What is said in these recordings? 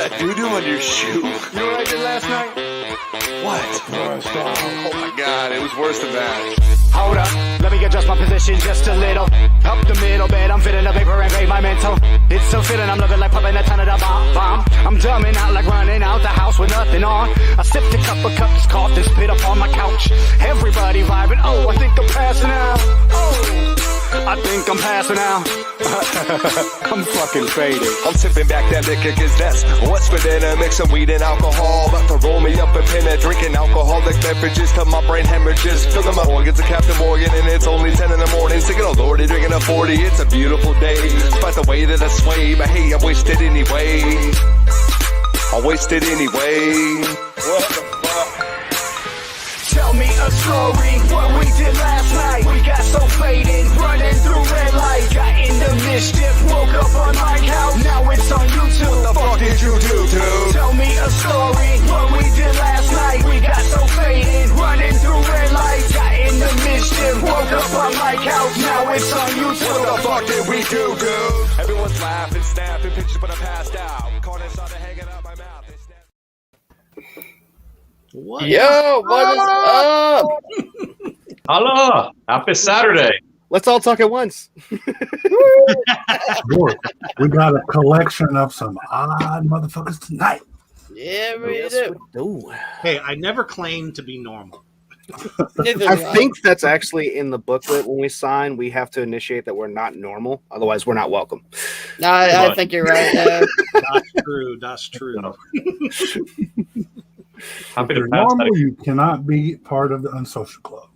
that doo-doo on your shoe? You know what I did last night? What? Oh my god, it was worse than that. Hold up, let me adjust my position just a little. Up the middle bed, I'm fitting the paper and grade my mental. It's so fitting, I'm looking like popping a ton of the bomb. I'm dumbing out like running out the house with nothing on. I sipped a cup of cups, coughed and spit up on my couch. Everybody vibing, oh, I think I'm passing out. Oh, I think I'm passing out. I'm fucking faded. I'm tipping back that liquor cause that's what's within a mix of weed and alcohol. About to roll me up and pin it, drinking alcoholic beverages till my brain hemorrhages. Filling my organs of Captain Morgan and it's only 10 in the morning. Singing, oh lordy, drinking a 40, it's a beautiful day. Despite the way that I sway, but hey, I'm wasted anyway. I'm wasted anyway. What the fuck? Tell me a story, what we did last night. We got so faded, running through red light. Got into mischief, woke up on my couch. Now it's on YouTube. What the fuck did you do, dude? Tell me a story, what we did last night. We got so faded, running through red light. Got into mischief, woke up on my couch. Now it's on YouTube. What the fuck did we do, dude? Everyone's laughing, snapping pictures, but I passed out. Corner started hanging out my mouth. What? Yo, what is up? Hello, happy Saturday. Let's all talk at once. Boy, we got a collection of some odd motherfuckers tonight. Yeah, we Yes, do. Hey, I never claimed to be normal. I think that's actually in the booklet. When we sign, we have to initiate that we're not normal. Otherwise, we're not welcome. No, I think you're right. That's true. That's true. Happy If to you're pass normal, that. you cannot be part of the Unsocial Club.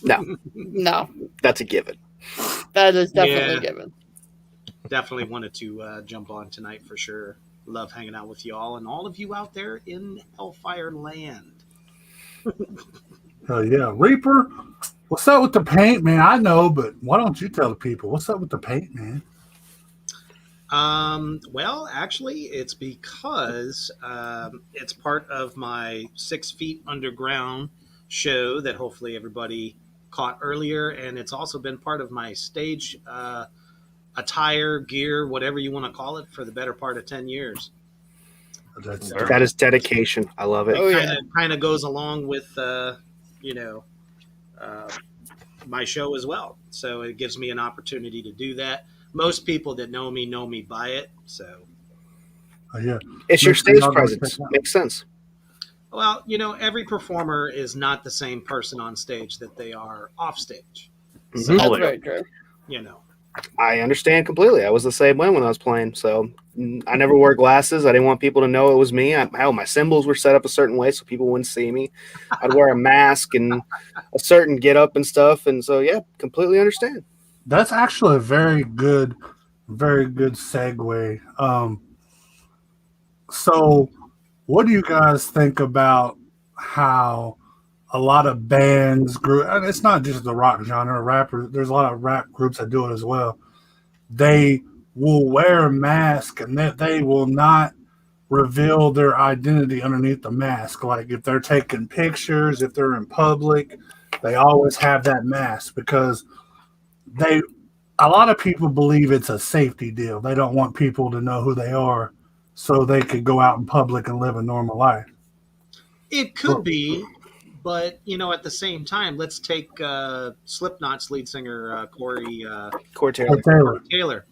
No, That's a given. that is definitely Yeah. given. Definitely wanted to jump on tonight for sure. Love hanging out with y'all and all of you out there in Hellfire Land. Hell yeah. Reaper, what's up with the paint, man? I know, but why don't you tell the people? What's up with the paint, man? Well, actually, it's because it's part of my 6 Feet Underground show that hopefully everybody caught earlier, and it's also been part of my stage attire, gear, whatever you want to call it, for the better part of 10 years. That is dedication. I love it. Oh, yeah. Kind of goes along with, my show as well. So it gives me an opportunity to do that. Most people that know me by it. So, Oh, yeah. It's your Make sure stage y'all go presence. check it out. Makes sense. well, every performer is not the same person on stage that they are off stage. Mhm. That's very true. I understand completely. I was the same way when I was playing. So I never wore glasses. I didn't want people to know it was me. Hell, my cymbals were set up a certain way so people wouldn't see me. I'd wear a mask and a certain get up and stuff. And so, yeah, completely understand. That's actually a very good segue. So what do you guys think about how a lot of bands grew, and it's not just the rock genre, rappers, there's a lot of rap groups that do it as well. They will wear a mask and that they will not reveal their identity underneath the mask. Like if they're taking pictures, if they're in public, they always have that mask because a lot of people believe it's a safety deal. They don't want people to know who they are so they could go out in public and live a normal life. It could be, but at the same time, let's take Slipknot's lead singer Corey Taylor.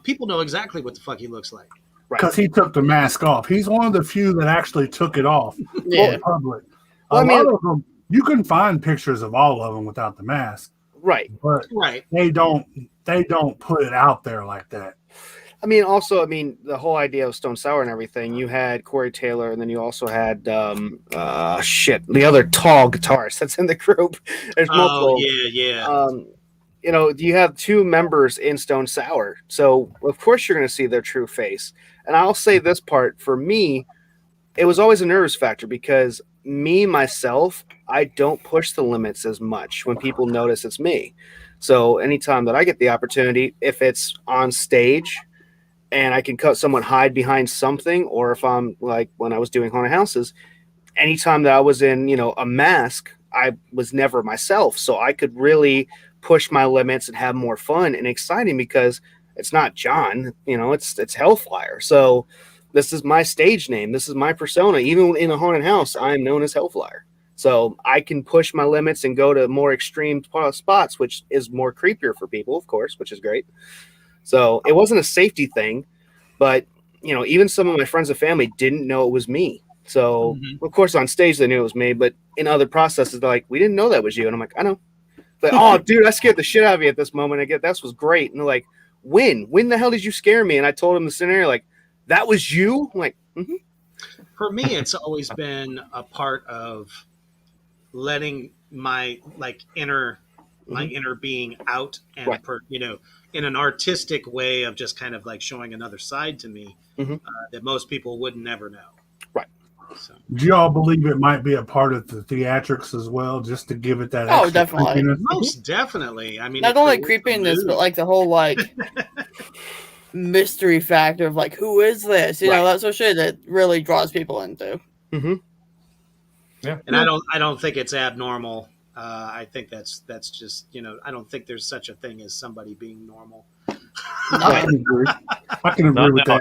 People know exactly what the fuck he looks like. Because he took the mask off. He's one of the few that actually took it off Yeah. in public. Well, A lot of them, you can find pictures of all of them without the mask, Right. but Right. they don't put it out there like that. The whole idea of Stone Sour and everything, you had Corey Taylor, and then you also had, the other tall guitarist that's in the group. There's multiple. Oh, yeah. You have two members in Stone Sour, so of course you're going to see their true face. And I'll say this part, for me, it was always a nervous factor because myself, I don't push the limits as much when people notice it's me. So anytime that I get the opportunity, if it's on stage and I can cut someone hide behind something, or if I'm like when I was doing haunted houses, anytime that I was in, a mask, I was never myself. So I could really push my limits and have more fun and exciting because it's not John, it's Hellfire. So this is my stage name. This is my persona. Even in a haunted house, I'm known as HELLFIRE. So I can push my limits and go to more extreme spots, which is more creepier for people, of course, which is great. So it wasn't a safety thing, but even some of my friends and family didn't know it was me. So of course on stage they knew it was me, but in other processes they're like, we didn't know that was you. And I'm like, I know. Like, oh dude, I scared the shit out of you at this moment. I get that was great. And they're like, when the hell did you scare me? And I told them the scenario, like, that was you? I'm like, For me, it's always been a part of letting my inner being out, and Right. In an artistic way of just kind of like showing another side to me that most people would never know. Right. So. Do y'all believe it might be a part of the theatrics as well, just to give it that? Oh, extra definitely. creepiness? Most definitely. I mean, Not only creepiness, but like the whole mystery factor of like, who is this? You know, that sort of shit that really draws people into. Yeah. And I don't think it's abnormal. I think that's just I don't think there's such a thing as somebody being normal. I can agree. With that.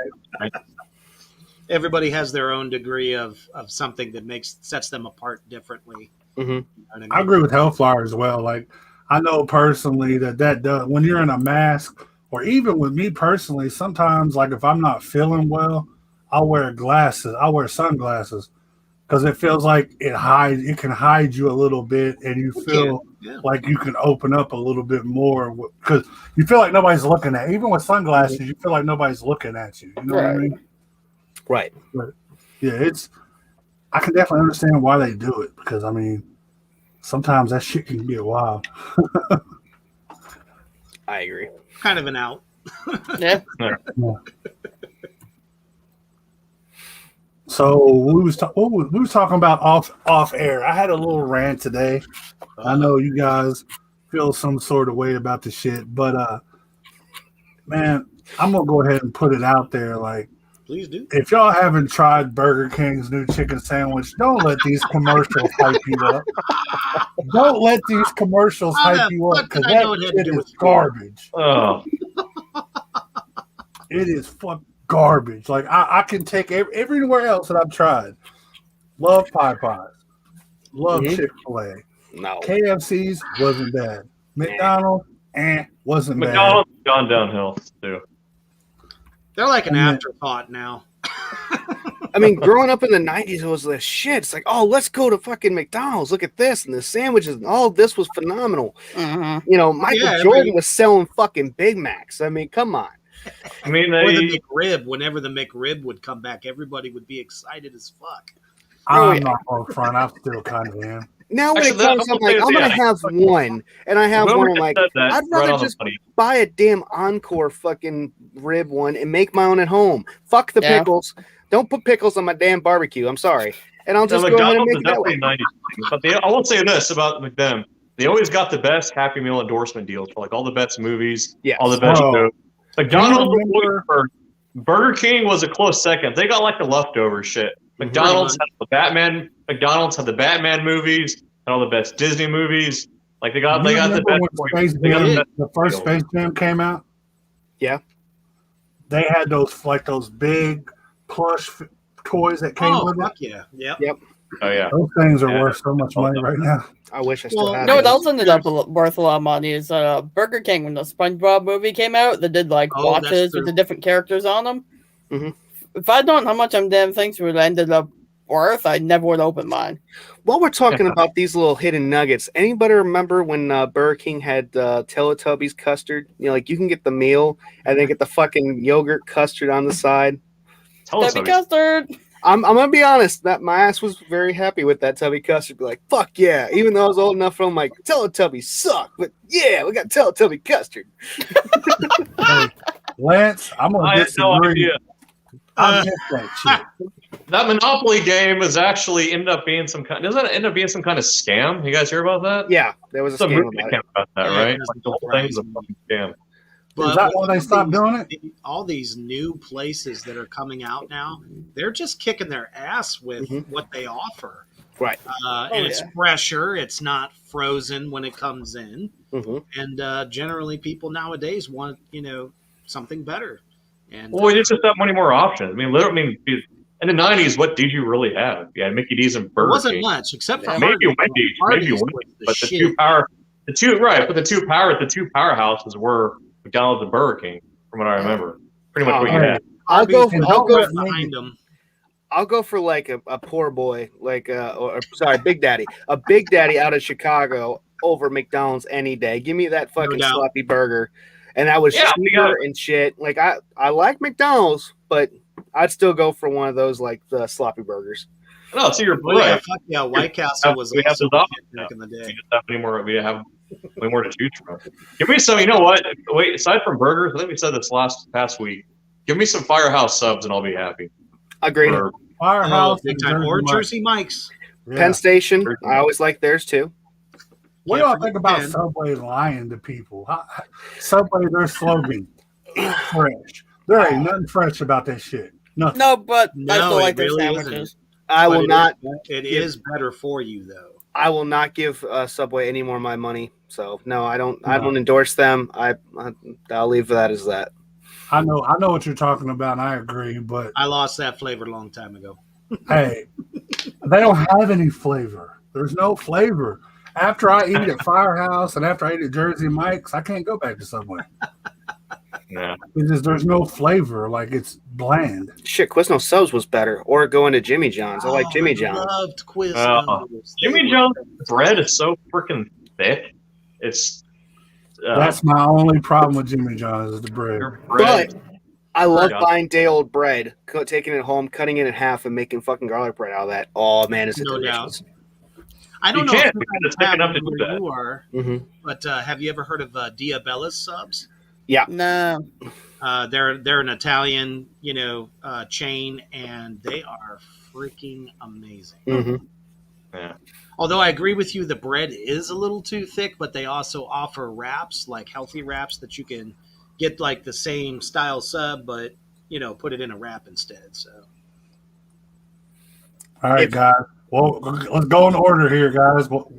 Everybody has their own degree of something that sets them apart differently. You know what I mean? I agree with HELLFIRE as well. Like, I know personally that does, when you're in a mask, or even with me personally, sometimes like if I'm not feeling well, I'll wear glasses. I'll wear sunglasses because it feels like it can hide you a little bit, and you feel like you can open up a little bit more because you feel like nobody's looking at you. Even with sunglasses, you feel like nobody's looking at you. You know what I mean? Right. But yeah, I can definitely understand why they do it, because I mean, sometimes that shit can get wild. I agree. Kind of an out. Yeah. So we was talking about off air. I had a little rant today. I know you guys feel some sort of way about the shit, but man, I'm gonna go ahead and put it out there. Like, please do. If y'all haven't tried Burger King's new chicken sandwich, don't let these commercials hype you up. Don't let these commercials hype you up, because that shit is garbage. Oh. It is garbage. Like, I can take everywhere else that I've tried. Love Popeyes. Love Chick-fil-A. No. KFC's wasn't bad. McDonald's, wasn't bad. McDonald's gone downhill too. They're like an afterthought now. I mean, growing up in the 90s, it was the shit. It's like, oh, let's go to fucking McDonald's. Look at this. And the sandwiches and all this was phenomenal. Michael Jordan was selling fucking Big Macs. I mean, come on. I mean, or the McRib. Whenever the McRib would come back, everybody would be excited as fuck. I'm not on front. I still kind of am. Now when it comes, I'm like, I'm going to have one. And I have one. I'm like, I'd rather just buy a damn Encore fucking rib one and make my own at home. Fuck the pickles. Don't put pickles on my damn barbecue. I'm sorry. And I'll just go ahead and make it that way. But I will say this about them. They always got the best Happy Meal endorsement deals for like all the best movies, all the best shows. McDonald's Burger King was a close second. They got like the leftover shit. McDonald's had the Batman. McDonald's had the Batman movies and all the best Disney movies. Like they got the best. The first Space Jam came out. Yeah, they had those big plush toys that came with it. Yeah, yep. Oh yeah, those things are worth so much money right now. I wish I still had. No, it also ended up worth a lot of money. Is Burger King, when the SpongeBob movie came out, they did like watches with the different characters on them. If I'd known how much them damn things would have ended up worth, I never would open mine. While we're talking about these little hidden nuggets, anybody remember when Burger King had Teletubbies custard? Like you can get the meal and then get the fucking yogurt custard on the side. Tubby custard. I'm gonna be honest, that my ass was very happy with that Tubby custard. Be like, fuck yeah! Even though I was old enough, I'm like, Teletubbies suck, but yeah, we got Teletubby custard. Hey, Lance, I'm gonna disagree. No idea. I missed that shit. That Monopoly game is actually ended up being some kind. Doesn't it end up being some kind of scam? You guys hear about that? Yeah, there was a scam about that, right? Like the whole thing's a fucking scam. But is that why they stopped doing it? All these new places that are coming out now, they're just kicking their ass with what they offer. Right. And it's fresher. It's not frozen when it comes in. And generally people nowadays want, something better. And well, we just have many more options. I mean, literally, in the '90s, what did you really have? Yeah, Mickey D's and Burger It wasn't King. much except for Maybe Wendy's, but the two powerhouses were McDonald's and Burger King, from what I remember. Pretty much what you had. I'll go for like a poor boy, like Big Daddy, a Big Daddy out of Chicago over McDonald's any day. Give me that fucking sloppy burger, and that was cheaper and shit. Like I like McDonald's, but I'd still go for one of those like the sloppy burgers. No, so you're right. right. Yeah, White Castle was we have those options back in the day. We just have any more. We have way more to choose from. Give me some. You know what? Wait. Aside from burgers, I think we said this past week. Give me some Firehouse subs, and I'll be happy. Agreed. Firehouse, big time, or Jersey Mike's. Yeah. Penn Station. I always like theirs too. What do y'all think about Subway lying to people? Subway, their slogan, "Eat fresh." There ain't nothing fresh about that shit. Nothing. No, but I No, still like it their really sandwiches. isn't. I will not. It is better for you, though. I will not give Subway any more of my money. So no, I don't. I don't endorse them. I'll leave that as that. I know what you're talking about, and I agree. But I lost that flavor a long time ago. Hey, they don't have any flavor. There's no flavor. After I eat at Firehouse and after I eat at Jersey Mike's, I can't go back to Subway. Yeah, there's no flavor. Like, it's bland. Shit, Quizno subs was better. Or going to Jimmy John's. I like Jimmy John's. I loved Quizno. Jimmy John's bread is so freaking thick. It's that's my only problem with Jimmy John's is the bread. But I love buying day old bread, taking it home, cutting it in half, and making fucking garlic bread out of that. Oh man, is it delicious? Doubt. I don't know if it's thick enough to do that. You are, but have you ever heard of Diabella's subs? Yeah. No. They're an Italian, chain, and they are freaking amazing. Mm-hmm. Yeah. Although I agree with you, the bread is a little too thick, but they also offer wraps, like healthy wraps that you can get like the same style sub, but put it in a wrap instead. So. All right, guys. Well, let's go in order here, guys. We'll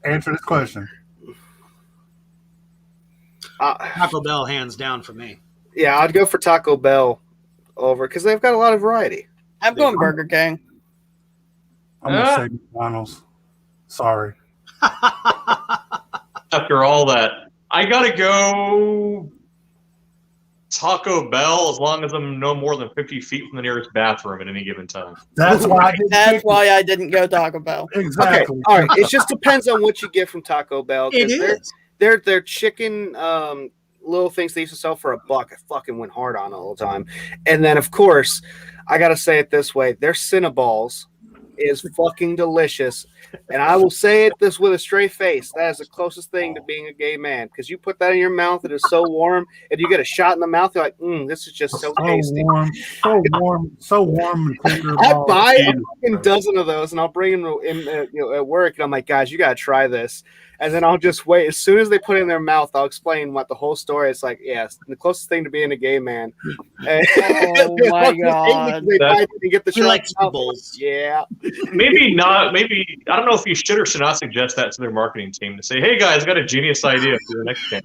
answer this question. Taco Bell, hands down for me. Yeah, I'd go for Taco Bell over because they've got a lot of variety. I'm going Burger King. I'm going to say McDonald's. Sorry. After all that, I got to go Taco Bell as long as I'm no more than 50 feet from the nearest bathroom at any given time. That's why I didn't go Taco Bell. Exactly. Okay, all right. It just depends on what you get from Taco Bell. It is. Their chicken little things they used to sell for $1. I fucking went hard on all the time. And then, of course, I got to say it this way. Their Cinnaballs is fucking delicious. And I will say it this with a straight face. That is the closest thing to being a gay man. Because you put that in your mouth, it is so warm. And you get a shot in the mouth, you're like, this is just so tasty. So warm. I buy a fucking dozen of those, and I'll bring them in at work. And I'm like, guys, you got to try this. And then I'll just wait. As soon as they put it in their mouth, I'll explain what the whole story is like. Yes, the closest thing to being a gay man. Oh my god! They buy it and get the like bowls. Yeah. Maybe not. Maybe I don't know if you should or should not suggest that to their marketing team to say, "Hey guys, I got a genius idea for the next game."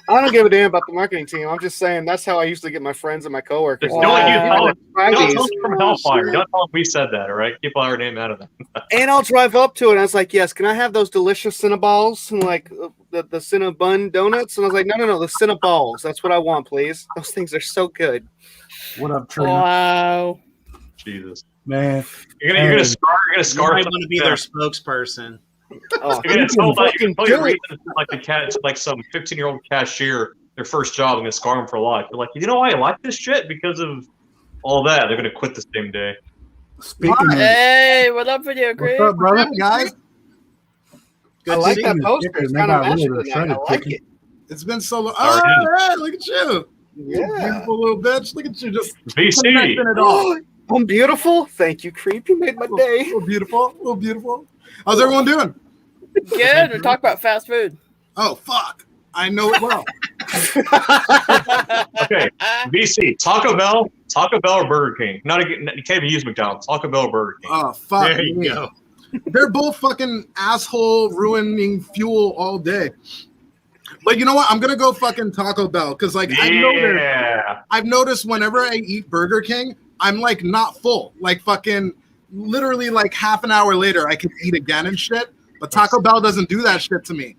I don't give a damn about the marketing team. I'm just saying that's how I used to get my friends and my coworkers. Don't tell them from Hellfire. Don't tell them we said that. All right, keep our name out of that. And I'll drive up to it. And I was like, "Yes, can I have those delicious Cinnaballs and like the Cinnabun donuts?" And I was like, "No, the Cinnaballs. That's what I want, please. Those things are so good." What up, Trina? Wow. Jesus, man, you're gonna scar. I want to be their spokesperson. Oh, you're gonna tell your reason like the cat, it's like some 15-year-old cashier, their first job, and gonna scar them for life. They're like, why I like this shit because of all that. They're gonna quit the same day. Hey, what up, Video Crew? What's up, brother? Guys? I like that poster. It's kind of matching. I like it. It's been so long. Oh, yeah, look at you. Yeah. Beautiful little bitch. Look at you just VC. it all. I'm beautiful. Thank you, Creep. You made my day. Little beautiful. How's everyone doing? Good. We're talking about fast food. Oh, fuck. I know it well. Okay, VC, Taco Bell or Burger King? You can't even use McDonald's. Taco Bell or Burger King? Oh, fuck. There you go. They're both fucking asshole ruining fuel all day. But you know what? I'm gonna go fucking Taco Bell because like I've noticed whenever I eat Burger King, I'm like not full. Like fucking literally like half an hour later, I can eat again and shit. But Taco Bell doesn't do that shit to me.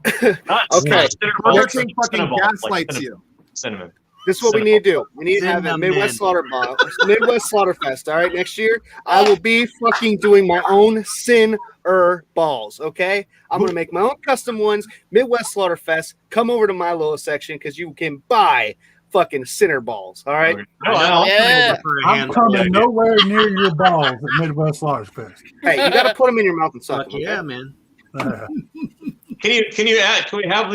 Okay. Burger King fucking gaslights you. Cinnamon. This is what we need to do. We need to have a Midwest Slaughterfest. All right, next year I will be fucking doing my own balls. Okay, I'm gonna make my own custom ones. Midwest Slaughterfest. Come over to my little section because you can buy fucking sinner balls. All right. I'm coming nowhere near your balls at Midwest Slaughterfest. Hey, you got to put them in your mouth and suck them. Yeah, man. Can we have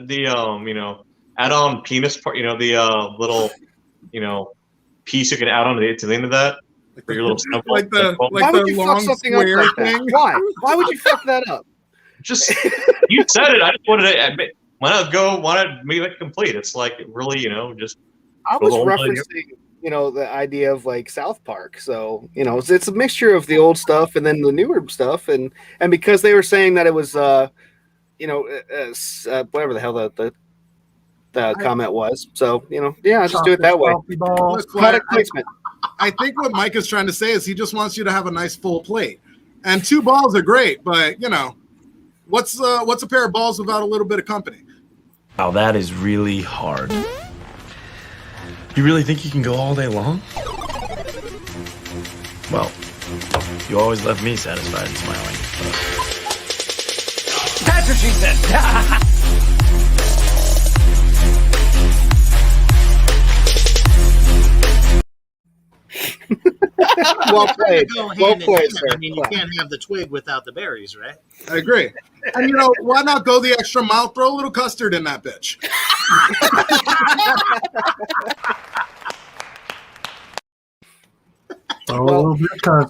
the add-on penis part, the little, piece you can add on to the end of that for your little snowball. Why would you fuck something up like that? Why would you fuck that up? Just, you said it. I just wanted to, why not make it complete? It's like, really, just. I was referencing, the idea of like South Park. So, it's a mixture of the old stuff and then the newer stuff. And because they were saying that it was, whatever the hell the comment was. So, I just do it that way. Product placement. I think what Mike is trying to say is he just wants you to have a nice full plate. And 2 balls are great, but what's a pair of balls without a little bit of company? Wow, that is really hard. You really think you can go all day long? Well, you always left me satisfied and smiling. That's what she said. Well played. Well played, sir. I mean, you can't have the twig without the berries, right? I agree. And why not go the extra mile? Throw a little custard in that bitch.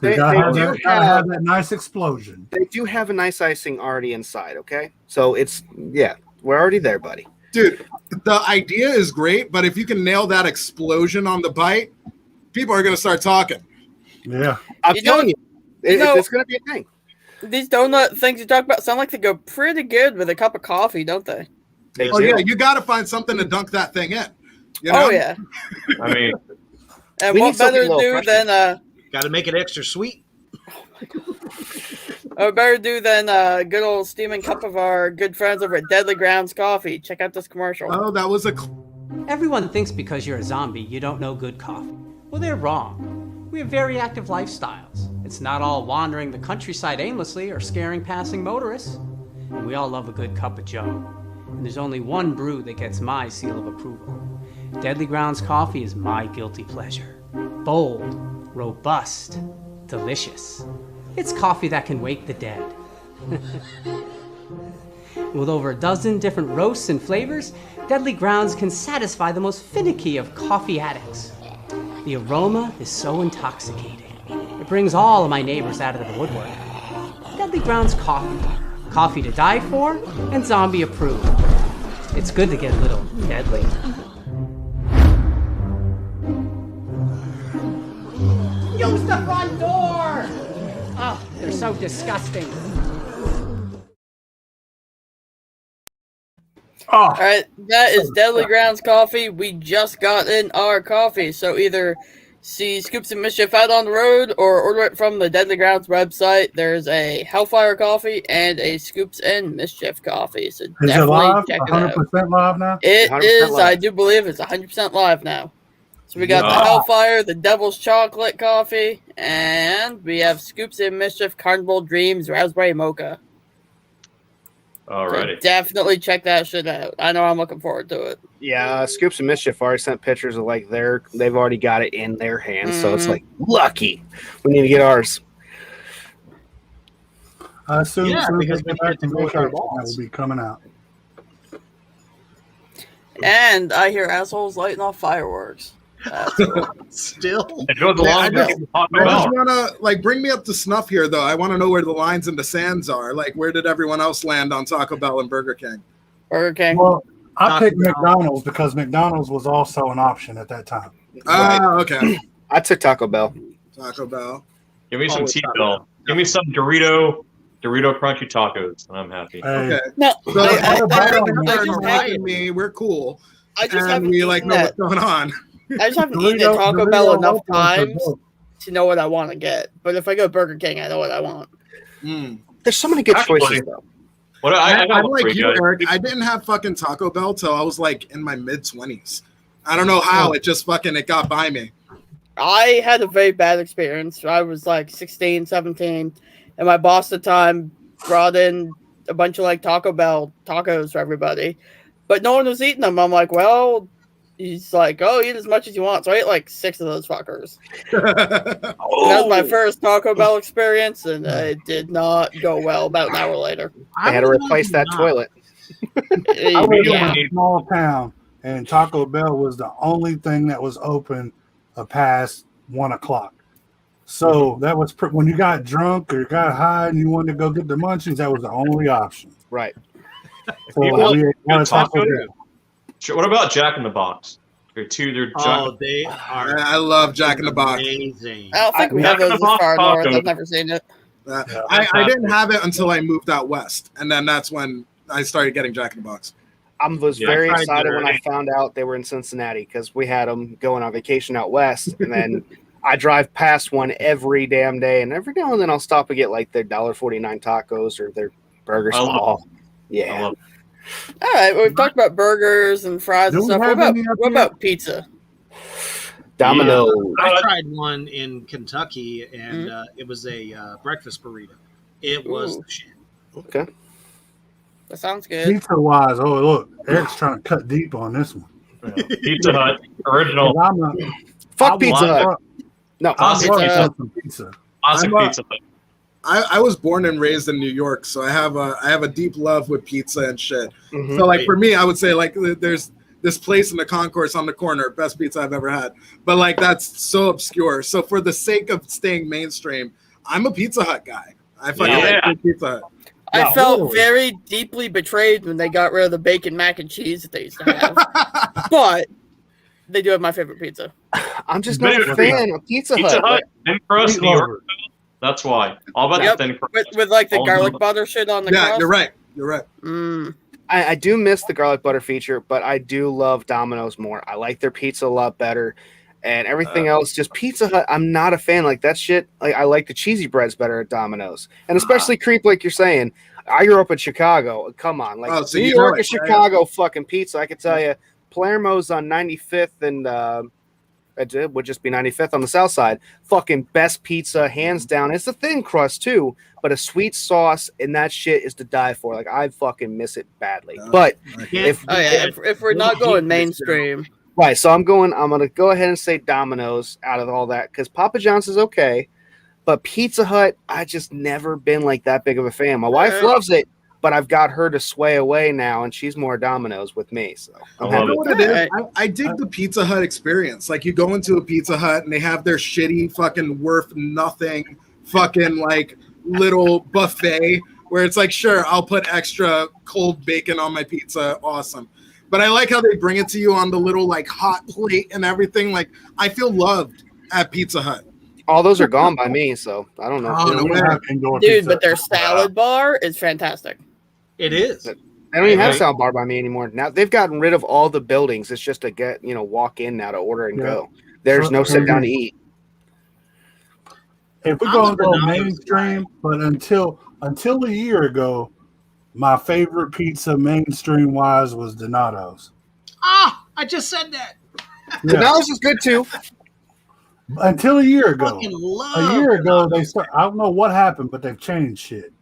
They have that nice explosion. They do have a nice icing already inside, okay? So we're already there, buddy. Dude, the idea is great, but if you can nail that explosion on the bite, people are going to start talking. Yeah. I'm telling you, it's going to be a thing. These donut things you talk about sound like they go pretty good with a cup of coffee, don't they? Yeah, you got to find something to dunk that thing in. Oh, yeah. I mean, and what better to do than got to make it extra sweet. What better to do than a good old steaming cup of our good friends over at Deadly Grounds Coffee? Check out this commercial. Oh, that was Everyone thinks because you're a zombie, you don't know good coffee. Well, they're wrong. We have very active lifestyles. It's not all wandering the countryside aimlessly or scaring passing motorists. And we all love a good cup of joe. And there's only one brew that gets my seal of approval. Deadly Grounds Coffee is my guilty pleasure. Bold, robust, delicious. It's coffee that can wake the dead. With over a dozen different roasts and flavors, Deadly Grounds can satisfy the most finicky of coffee addicts. The aroma is so intoxicating. It brings all of my neighbors out of the woodwork. Deadly Grounds Coffee. Coffee to die for and zombie approved. It's good to get a little deadly. Use the front door! Oh, they're so disgusting. All right, that is Deadly Grounds Coffee. We just got in our coffee, so either see Scoops and Mischief out on the road or order it from the Deadly Grounds website. There's a HELLFIRE coffee and a Scoops and Mischief coffee. So is definitely it live? check it 100% out. Live now? It is. Live. I do believe it's 100% live now. So we got the HELLFIRE, the Devil's Chocolate coffee, and we have Scoops and Mischief Carnival Dreams Raspberry Mocha. Alrighty. So definitely check that shit out. I know I'm looking forward to it. Yeah, Scoops and Mischief already sent pictures of like they've already got it in their hands, so it's like lucky. We need to get ours. I assume because we back to make our that will be coming out. And I hear assholes lighting off fireworks. Still, it goes along. I just want to bring me up to snuff here, though. I want to know where the lines and the sands are. Like, where did everyone else land on Taco Bell and Burger King? Burger King. Well, I picked McDonald's because McDonald's was also an option at that time. Okay. I took Taco Bell. Taco Bell. Give me some T-Bell. Give me some Dorito Dorito crunchy tacos, and I'm happy. Hey, Okay. No, So I we're cool. just And haven't we eaten like know that. what's going on. I just haven't eaten at Taco Bell Dorito enough Locos are times dope. to know what I want to get. But if I go to Burger King, I know what I want. There's so many good choices though. What I got I'm one like for you, guys. Eric. I didn't have fucking Taco Bell till I was like in my mid-20s. I don't know how it just fucking it got by me. I had a very bad experience. I was like 16, 17, and my boss at the time brought in a bunch of like Taco Bell tacos for everybody, but no one was eating them. I'm like, well, he's like, oh, eat as much as you want. So I ate like 6 of those fuckers. That was my first Taco Bell experience, and it did not go well about an hour later. I had to replace that toilet. I lived in a small town, and Taco Bell was the only thing that was open past 1 o'clock. So that was when you got drunk or got high and you wanted to go get the munchies, that was the only option. Right. So we ate Taco Bell. What about Jack in the Box? They're they are. I love Jack in the Box. Amazing. I don't think we have those as far north. I've never seen it. I didn't have it until I moved out west, and then that's when I started getting Jack in the Box. I was very excited when I found out they were in Cincinnati because we had them going on vacation out west, and then I drive past one every damn day, and every now and then I'll stop and get like their $1.49 tacos or their burgers. Yeah. All right, well, we've talked about burgers and fries and stuff. What about pizza? Domino's. I tried one in Kentucky, and it was a breakfast burrito. It was the shit. Okay. That sounds good. Pizza wise, oh look, Eric's trying to cut deep on this one. Pizza Hut original. Fuck Pizza Hut. No, Awesome pizza. Awesome Pizza Hut. I was born and raised in New York, so I have a deep love with pizza and shit. Mm-hmm. So like for me, I would say like there's this place in the concourse on the corner, best pizza I've ever had. But like that's so obscure. So for the sake of staying mainstream, I'm a Pizza Hut guy. I fucking like Pizza Hut. I felt very deeply betrayed when they got rid of the bacon mac and cheese that they used to have. But they do have my favorite pizza. I'm just not a fan of Pizza Hut. Thin crust, New York. That's why. All about the thin crust. With like the garlic butter shit on the crust. Yeah, you're right. You're right. I do miss the garlic butter feature, but I do love Domino's more. I like their pizza a lot better. And everything else, just Pizza Hut, I'm not a fan. Like that shit, like I like the cheesy breads better at Domino's. And especially creep, like you're saying. I grew up in Chicago. Come on. Like New York and Chicago fucking pizza. I could tell you, Palermo's on 95th and it would just be 95th on the south side. Fucking best pizza, hands down. It's a thin crust too, but a sweet sauce and that shit is to die for. Like I fucking miss it badly. But if we're not going mainstream. Right, so I'm going to go ahead and say Domino's out of all that because Papa John's is okay, but Pizza Hut, I just never been like that big of a fan. My wife loves it, but I've got her to sway away now, and she's more Domino's with me. So you know what it is? I dig the Pizza Hut experience. Like you go into a Pizza Hut and they have their shitty fucking worth nothing fucking like little buffet where it's like, sure, I'll put extra cold bacon on my pizza. Awesome. But I like how they bring it to you on the little like hot plate and everything. Like I feel loved at Pizza Hut. All those are gone by me, so I don't know. Dude, but their salad bar is fantastic. It is. They don't even have salad bar by me anymore. Now they've gotten rid of all the buildings. It's just to walk in now to order and go. There's no sit down to eat. If we're going to go mainstream, but until a year ago, my favorite pizza mainstream wise was Donato's. I just said that. Yeah. Donato's is good too. Until a year ago. I don't know what happened, but they've changed shit.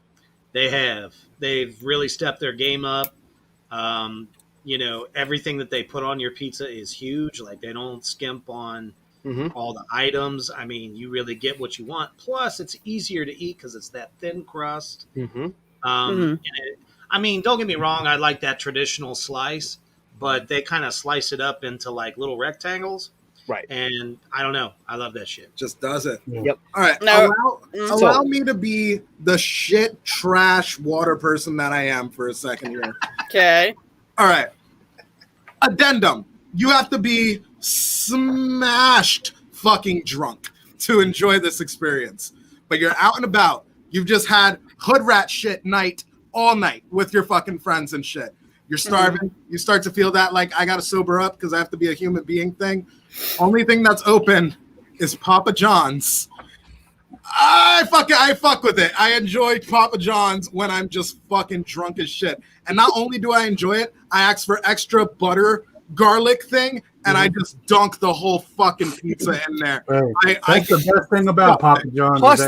They have. They've really stepped their game up. Everything that they put on your pizza is huge. Like they don't skimp on all the items. I mean, you really get what you want. Plus, it's easier to eat because it's that thin crust. I mean, don't get me wrong. I like that traditional slice, but they kind of slice it up into like little rectangles. Right. And I don't know. I love that shit. Just does it. Yep. All right. Allow me to be the shit trash water person that I am for a second here. Okay. All right. Addendum. You have to be smashed fucking drunk to enjoy this experience. But you're out and about. You've just had hood rat shit night all night with your fucking friends and shit. You're starving. You start to feel that like I gotta sober up because I have to be a human being thing. Only thing that's open is Papa John's. I fuck with it. I enjoy Papa John's when I'm just fucking drunk as shit. And not only do I enjoy it, I ask for extra butter garlic thing, and I just dunk the whole fucking pizza in there. That's the best thing about Papa John's. Plus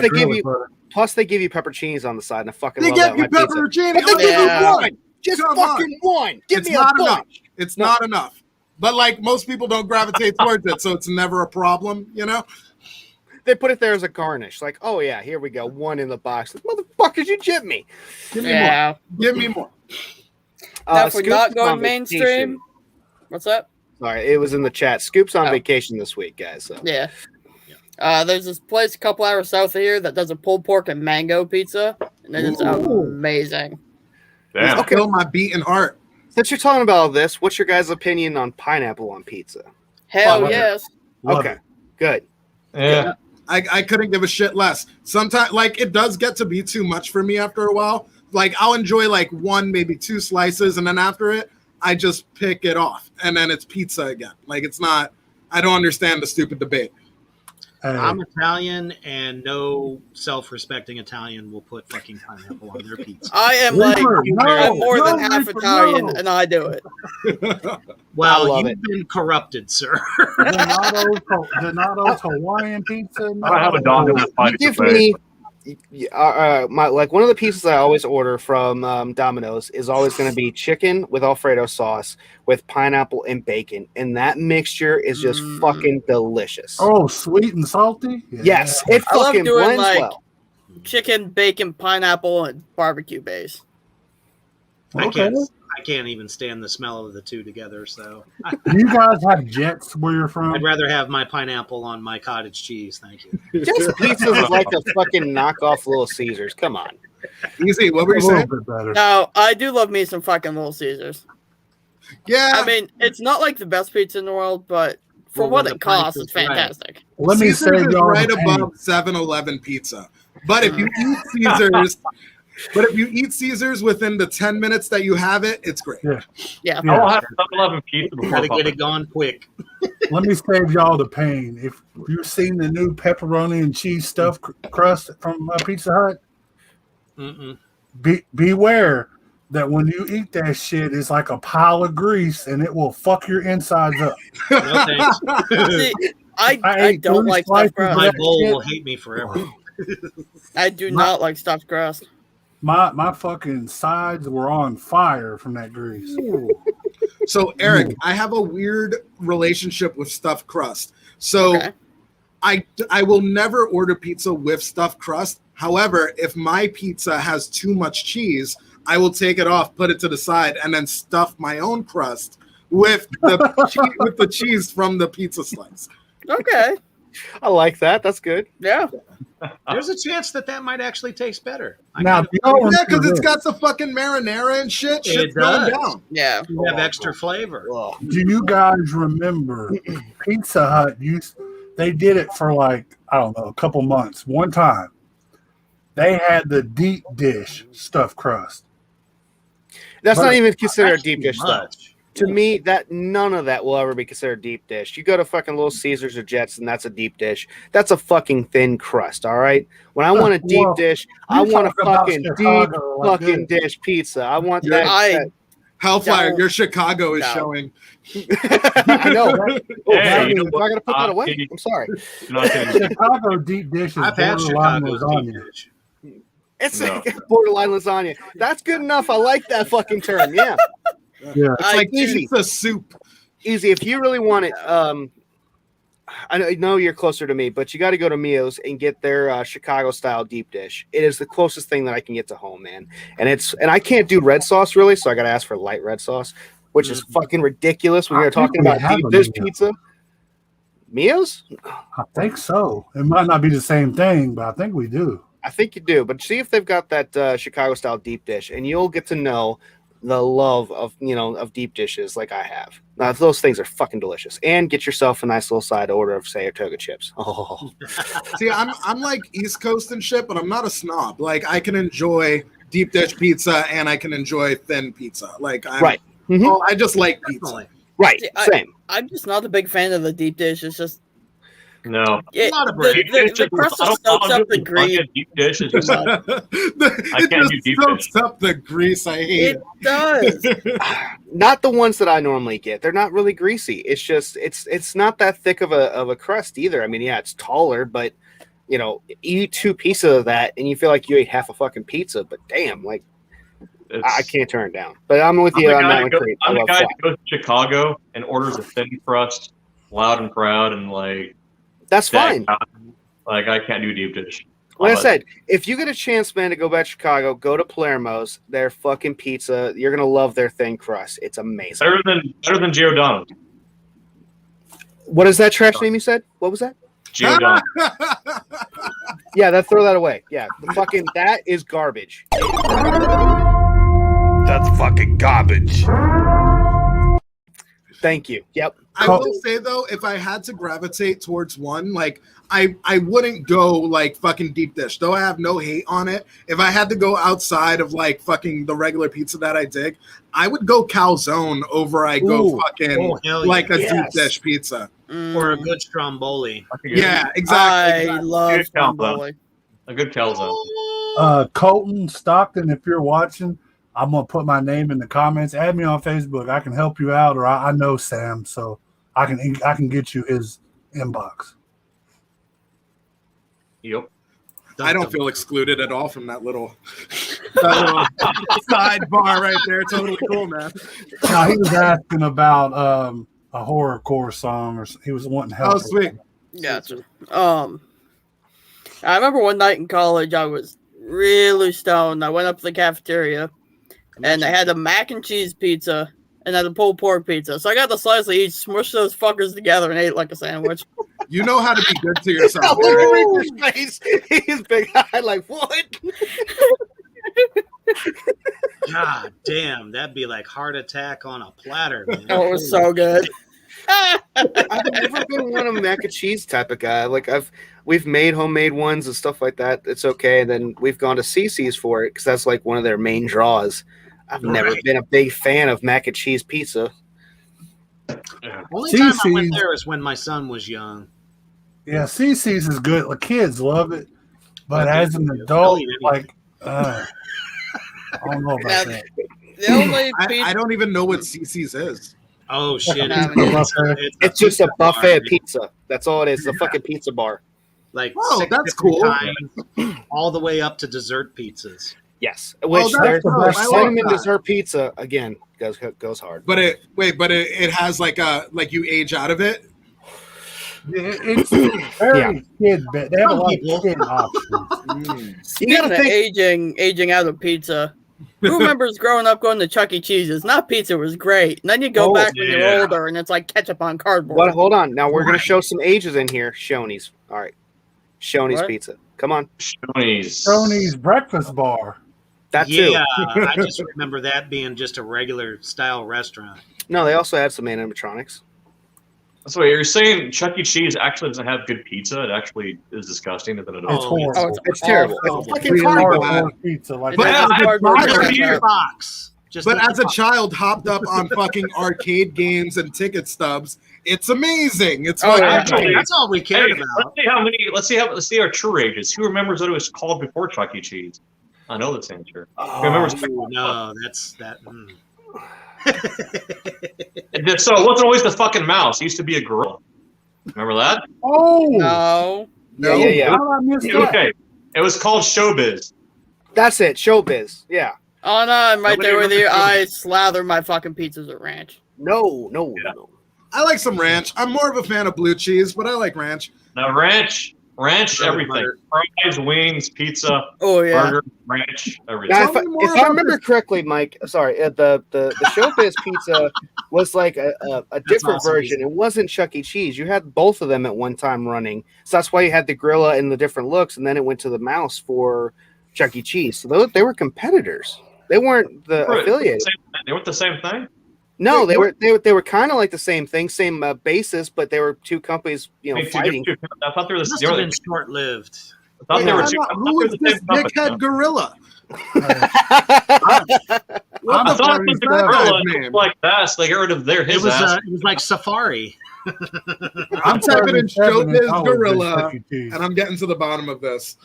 they give you pepperoncinis on the side, and I fucking love that. They give you pepperoncini. But they give you one. Just fucking one. Give me a bunch. It's not enough. But like most people don't gravitate towards it, so it's never a problem, you know? They put it there as a garnish. Like, oh yeah, here we go. One in the box. Like, motherfuckers, you jip me. Give me more. Give me more. Now, if we're not going mainstream, vacation. What's that? Sorry, it was in the chat. Scoop's on vacation this week, guys. So. Yeah. There's this place a couple hours south of here that does a pulled pork and mango pizza, and it is amazing. Damn. Okay, my beating heart. Since you're talking about all this, what's your guys' opinion on pineapple on pizza? Hell yes. Okay, good. Yeah. I couldn't give a shit less. Sometimes, like, it does get to be too much for me after a while. Like, I'll enjoy, like, one, maybe two slices, and then after it, I just pick it off, and then it's pizza again. Like, it's not, I don't understand the stupid debate. I'm Italian, and no self-respecting Italian will put fucking pineapple on their pizza. I am I'm more than half Italian, and I do it. Well, you've been corrupted, sir. Donato's Hawaiian pizza. I have a dog in that fight. Give me one of the pieces I always order from Domino's is always going to be chicken with Alfredo sauce with pineapple and bacon, and that mixture is just fucking delicious. Oh, sweet and salty. Yeah. Yes, it fucking blends well. Chicken, bacon, pineapple, and barbecue base. I can't even stand the smell of the two together. So, do you guys have Jets where you're from? I'd rather have my pineapple on my cottage cheese. Thank you. Just pizza is like a fucking knockoff Little Caesars. Come on, easy. What were you saying? No, I do love me some fucking Little Caesars. Yeah, I mean, it's not like the best pizza in the world, but for what it costs, it's fantastic. Right. Let me say, is right above 7-Eleven pizza. But if you eat Caesars. But if you eat Caesars within the 10 minutes that you have it, it's great. Yeah. I will have 7-Eleven pizza before. Gotta get it going quick. Let me save y'all the pain. If you've seen the new pepperoni and cheese stuffed crust from Pizza Hut, beware that when you eat that shit, it's like a pile of grease and it will fuck your insides up. No thanks. See, I don't like stuffed crust. My bowl will hate me forever. I do not like stuffed crust. My fucking sides were on fire from that grease. So, Eric, I have a weird relationship with stuffed crust. So, I will never order pizza with stuffed crust. However, if my pizza has too much cheese, I will take it off, put it to the side, and then stuff my own crust with the cheese from the pizza slice. Okay. I like that. That's good. Yeah. There's a chance that might actually taste better. Because it's got the fucking marinara and shit. Shit's going down. Yeah. You have extra flavor. Do you guys remember Pizza Hut? They did it for like, I don't know, a couple months. One time, they had the deep dish stuffed crust. That's not even considered a deep dish stuff. To me, that none of that will ever be considered deep dish. You go to fucking Little Caesars or Jets, and that's a deep dish. That's a fucking thin crust, all right? When I want a deep dish, I want a fucking deep fucking dish pizza. I want that. HELLFIRE, your Chicago is showing. I know, right? I got to put that away. I'm sorry. Chicago deep dish is borderline lasagna. It's borderline lasagna. That's good enough. I like that fucking term. Yeah. Yeah, it's like easy. It's a soup. Easy. If you really want it, I know you're closer to me, but you got to go to Mio's and get their Chicago style deep dish. It is the closest thing that I can get to home, man. And I can't do red sauce really, so I got to ask for light red sauce, which is fucking ridiculous when you're talking about deep dish pizza. Mio's? I think so. It might not be the same thing, but I think we do. I think you do, but see if they've got that Chicago style deep dish, and you'll get to know the love of of deep dishes like I have. Now, those things are fucking delicious. And get yourself a nice little side order of Saratoga chips. Oh, See, I'm like East Coast and shit, but I'm not a snob. Like I can enjoy deep dish pizza and I can enjoy thin pizza. Like right. Oh, I just like pizza. Right. See, Same. I'm just not a big fan of the deep dish. It's just no. The crust soaks up the grease. Deep dish is just I can't do deep dish. Soaks up the grease. I hate it. It does. Not the ones that I normally get. They're not really greasy. It's just it's not that thick of a crust either. I mean, yeah, it's taller, but you eat 2 pieces of that and you feel like you ate half a fucking pizza. But damn, like I can't turn it down. But I'm with you on that one. I'm the guy that goes to Chicago and orders a thin crust, loud and proud, and like. That's fine. Like I can't do deep dish. Like I said, if you get a chance, man, to go back to Chicago, go to Palermo's. Their fucking pizza, you're gonna love their thin crust. It's amazing. Better than Giordano's. What is that trash name you said? What was that? Giordano. Yeah, throw that away. Yeah, that is garbage. That's fucking garbage. Thank you. Yep. I will say though, if I had to gravitate towards one, like I wouldn't go like fucking deep dish. Though I have no hate on it. If I had to go outside of like fucking the regular pizza that I dig, I would go calzone over a deep dish pizza. Or a good stromboli. Yeah, exactly. I love stromboli. A good calzone. Colton Stockton, if you're watching, I'm gonna put my name in the comments. Add me on Facebook. I can help you out, or I know Sam, so I can get you his inbox. Yep. I don't feel excluded at all from that little sidebar right there. Totally cool, man. No, he was asking about a horrorcore song, or he was wanting help. Oh, sweet. Gotcha. I remember one night in college, I was really stoned. I went up to the cafeteria, and they had a mac and cheese pizza and had a pulled pork pizza. So I got the slice of each, smushed those fuckers together, and ate it like a sandwich. You know how to be good to yourself. Look at Richard's face. He's big eye, like, what? God damn, that'd be like heart attack on a platter, man. Oh, it was so good. I've never been one of mac and cheese type of guy. Like we've made homemade ones and stuff like that. It's okay. And then we've gone to CC's for it because that's like one of their main draws. I've never been a big fan of mac and cheese pizza. Only time I went there is when my son was young. Yeah, CC's is good. The kids love it, but as an adult, like I don't know about that. The only I don't even know what CC's is. Oh shit! It's just a buffet pizza. That's all it is. It's a fucking pizza bar. Like, that's cool. All the way up to dessert pizzas. Yes, which there's cinnamon dessert pizza again goes hard. But it has like you age out of it. It's very kid bit. They have a lot of kid options. Speaking of aging out of pizza, who remembers growing up going to Chuck E. Cheese's? Not pizza was great. And then you go back when you're older and it's like ketchup on cardboard. But hold on. Now we're going to show some ages in here. Shoney's. All right. Shoney's Pizza. Come on. Shoney's Breakfast Bar. That too. Yeah, I just remember that being just a regular style restaurant. No, they also had some animatronics. So you're saying Chuck E. Cheese actually doesn't have good pizza? It actually is disgusting as an adult. It's horrible. It's terrible. It's fucking cardboard pizza. Like But But as a child, hopped up on fucking arcade games and ticket stubs, it's amazing. It's that's all we cared about. Let's see our true ages. Who remembers what it was called before Chuck E. Cheese? I know this answer. No, that's that. So it wasn't always the fucking mouse. It used to be a girl. Remember that? No. Yeah. Okay. It was called Showbiz. That's it. Showbiz. Yeah. Oh no, I'm right there with you. I slather my fucking pizzas with ranch. No. I like some ranch. I'm more of a fan of blue cheese, but I like ranch. Now ranch, everything. Fries, wings, pizza, burger, ranch, everything. Now, if I remember correctly, Mike, sorry, the Showbiz pizza was like a different version. It wasn't Chuck E. Cheese. You had both of them at one time running. So that's why you had the Gorilla and the different looks, and then it went to the mouse for Chuck E. Cheese. So they were competitors. They weren't affiliated. They weren't the same thing. No, they were kind of like the same thing, same basis, but they were two companies, fighting. I thought they were Must have been short-lived. I thought they were Who is this dickhead gorilla? I thought the gorilla looked like that, so they got rid of his ass. It was like Safari. I'm typing in Showbiz Gorilla, and I'm getting to the bottom of this.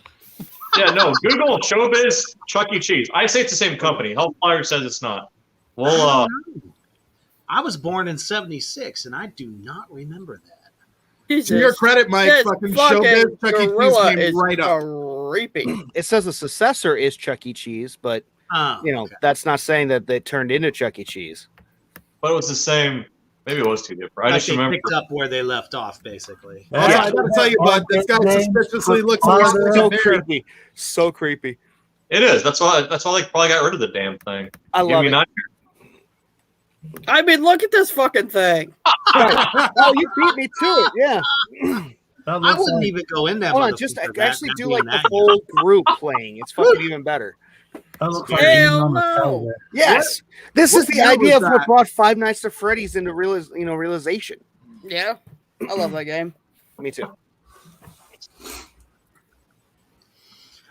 Yeah, no, Google Showbiz Chuck E. Cheese. I say it's the same company. HELLFIRE says it's not. Well, I was born in '76, and I do not remember that. Jesus. To your credit, Mike, fucking Showbiz Chuck E. Cheese came right up. Creepy. It says the successor is Chuck E. Cheese, but that's not saying that they turned into Chuck E. Cheese. But it was the same. Maybe it was too different. I just remember picked up where they left off, basically. Yeah. I gotta tell you, bud, this guy suspiciously looks so creepy. So creepy. It is. That's why they probably got rid of the damn thing. I love it. I mean, look at this fucking thing. Oh, you beat me to it. Yeah. I wouldn't even go in that. Hold on, just actually do like the whole group playing. It's fucking even better. Hell no. Yes, this is the idea of what brought Five Nights at Freddy's into realization. Yeah, I love that game. Me too.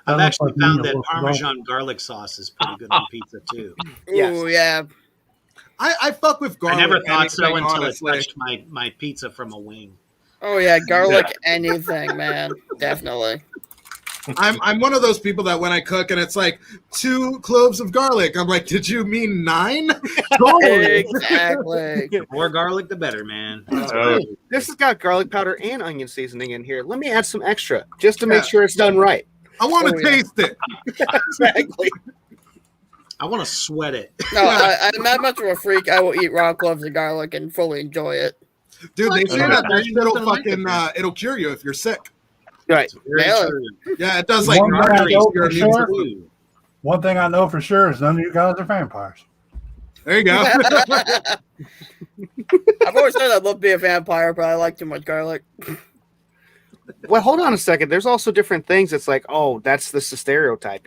I've actually found that Parmesan garlic sauce is pretty good on pizza too. Ooh, yeah. I fuck with garlic. I never thought so until honestly. it touched my pizza from a wing. Oh yeah, garlic anything, man. Definitely. I'm one of those people that when I cook and it's like 2 cloves of garlic, I'm like, did you mean 9? Exactly. The more garlic, the better, man. This has got garlic powder and onion seasoning in here. Let me add some extra just to make sure it's done right. I want to taste it. Exactly. I want to sweat it. No, I'm not much of a freak. I will eat raw cloves of garlic and fully enjoy it. Dude, they say that shit'll fucking it'll cure you if you're sick. Right. Really? Yeah, it does like One thing I know for sure is none of you guys are vampires. There you go. I've always said I'd love to be a vampire, but I like too much garlic. Well, hold on a second. There's also different things. It's like, oh, that's the stereotype.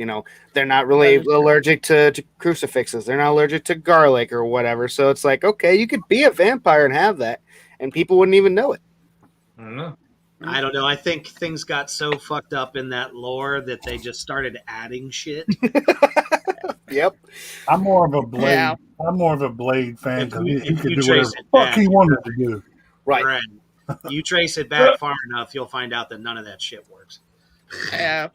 They're not really allergic to crucifixes. They're not allergic to garlic or whatever. So it's like, okay, you could be a vampire and have that, and people wouldn't even know it. I don't know. I think things got so fucked up in that lore that they just started adding shit. Yep. I'm more of a Blade. Yeah. I'm more of a Blade fan because he could do whatever the fuck he wanted to do. Right. You trace it back far enough, you'll find out that none of that shit works. Yeah.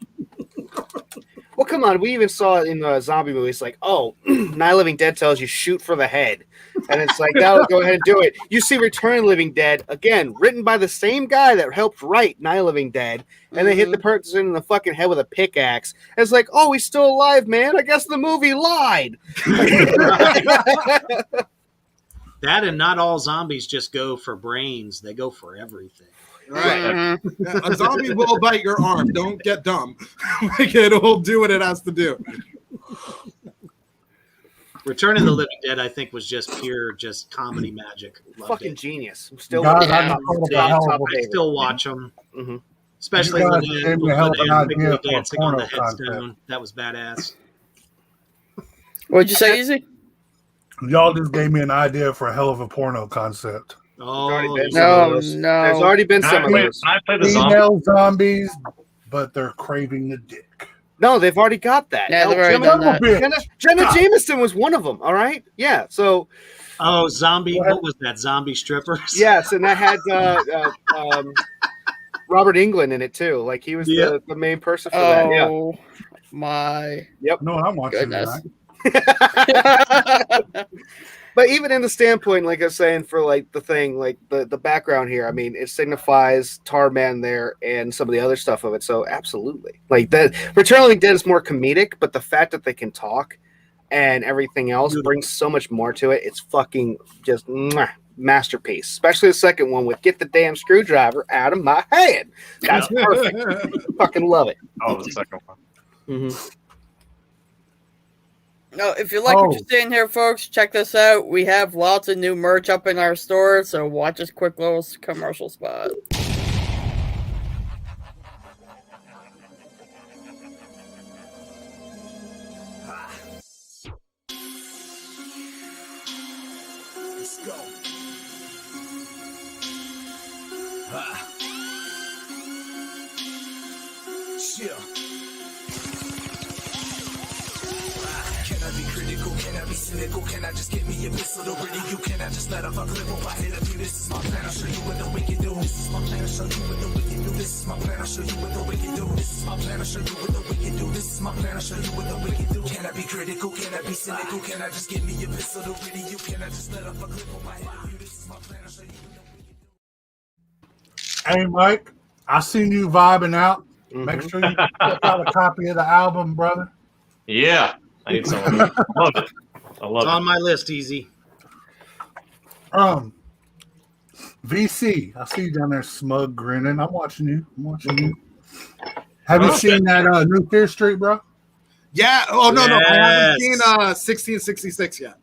Well, come on. We even saw it in the zombie movies. Like, oh, Night of the Living Dead tells you shoot for the head. And it's like, now go ahead and do it. You see Return of the Living Dead, again, written by the same guy that helped write Night of the Living Dead. And they hit the person in the fucking head with a pickaxe. And it's like, oh, he's still alive, man. I guess the movie lied. That and not all zombies just go for brains. They go for everything. Right. Yeah, a zombie will bite your arm. Don't get dumb. Like, it'll do what it has to do. Return of the Living Dead, I think, was just pure comedy magic. Fucking genius. I still watch them. Mm-hmm. Especially when they dancing on the headstone. That was badass. What'd you say, Easy? Y'all just gave me an idea for a hell of a porno concept. Oh, no. There's already been some of those. Female zombies, but they're craving the dick. No, they've already got that. Yeah, they've already done that. Jenna Jameson was one of them. All right, yeah. So, zombie. What was that? Zombie strippers. Yes, and that had Robert Englund in it too. Like he was the main person for that. Yeah. Oh my. Yep. No, I'm watching that. But even in the standpoint, like I was saying, for like the thing, like the background here, I mean, it signifies Tarman there and some of the other stuff of it. So absolutely, like that. Return of the Living Dead is more comedic, but the fact that they can talk and everything else brings so much more to it. It's fucking just masterpiece. Especially the second one with "Get the damn screwdriver out of my head." That's perfect. Fucking love it. Oh, the second one. Mm-hmm. No, if you like what you're seeing here, folks, check this out. We have lots of new merch up in our store, so watch this quick little commercial spot. Yeah. Can I be critical? Can I be cynical? Can I just give me a pistol to ridicule? Can I just let off a clip while I hit a few? This is my plan, I'll show you what the wicked do. This is my plan, I'll show you what the wicked do. This is my plan, I'll show you what the wicked do. This is my plan, I'll show you what the wicked do. This is my plan, I'll show you what the wicked do. Can I be critical? Can I be cynical? Can I just give me a pistol to ridicule? Can I just let off a clip while I hit a few? This is my plan, I'll show you what the wicked do. Hey, Mike, I seen you vibing out. Make sure you check out a copy of the album, brother. Yeah. I need some of it. I love it. I love It's on my list, Easy. VC, I see you down there smug grinning. I'm watching you. Have you seen that new Fear Street, bro? Yeah. Oh, no. I haven't seen 1666 yet.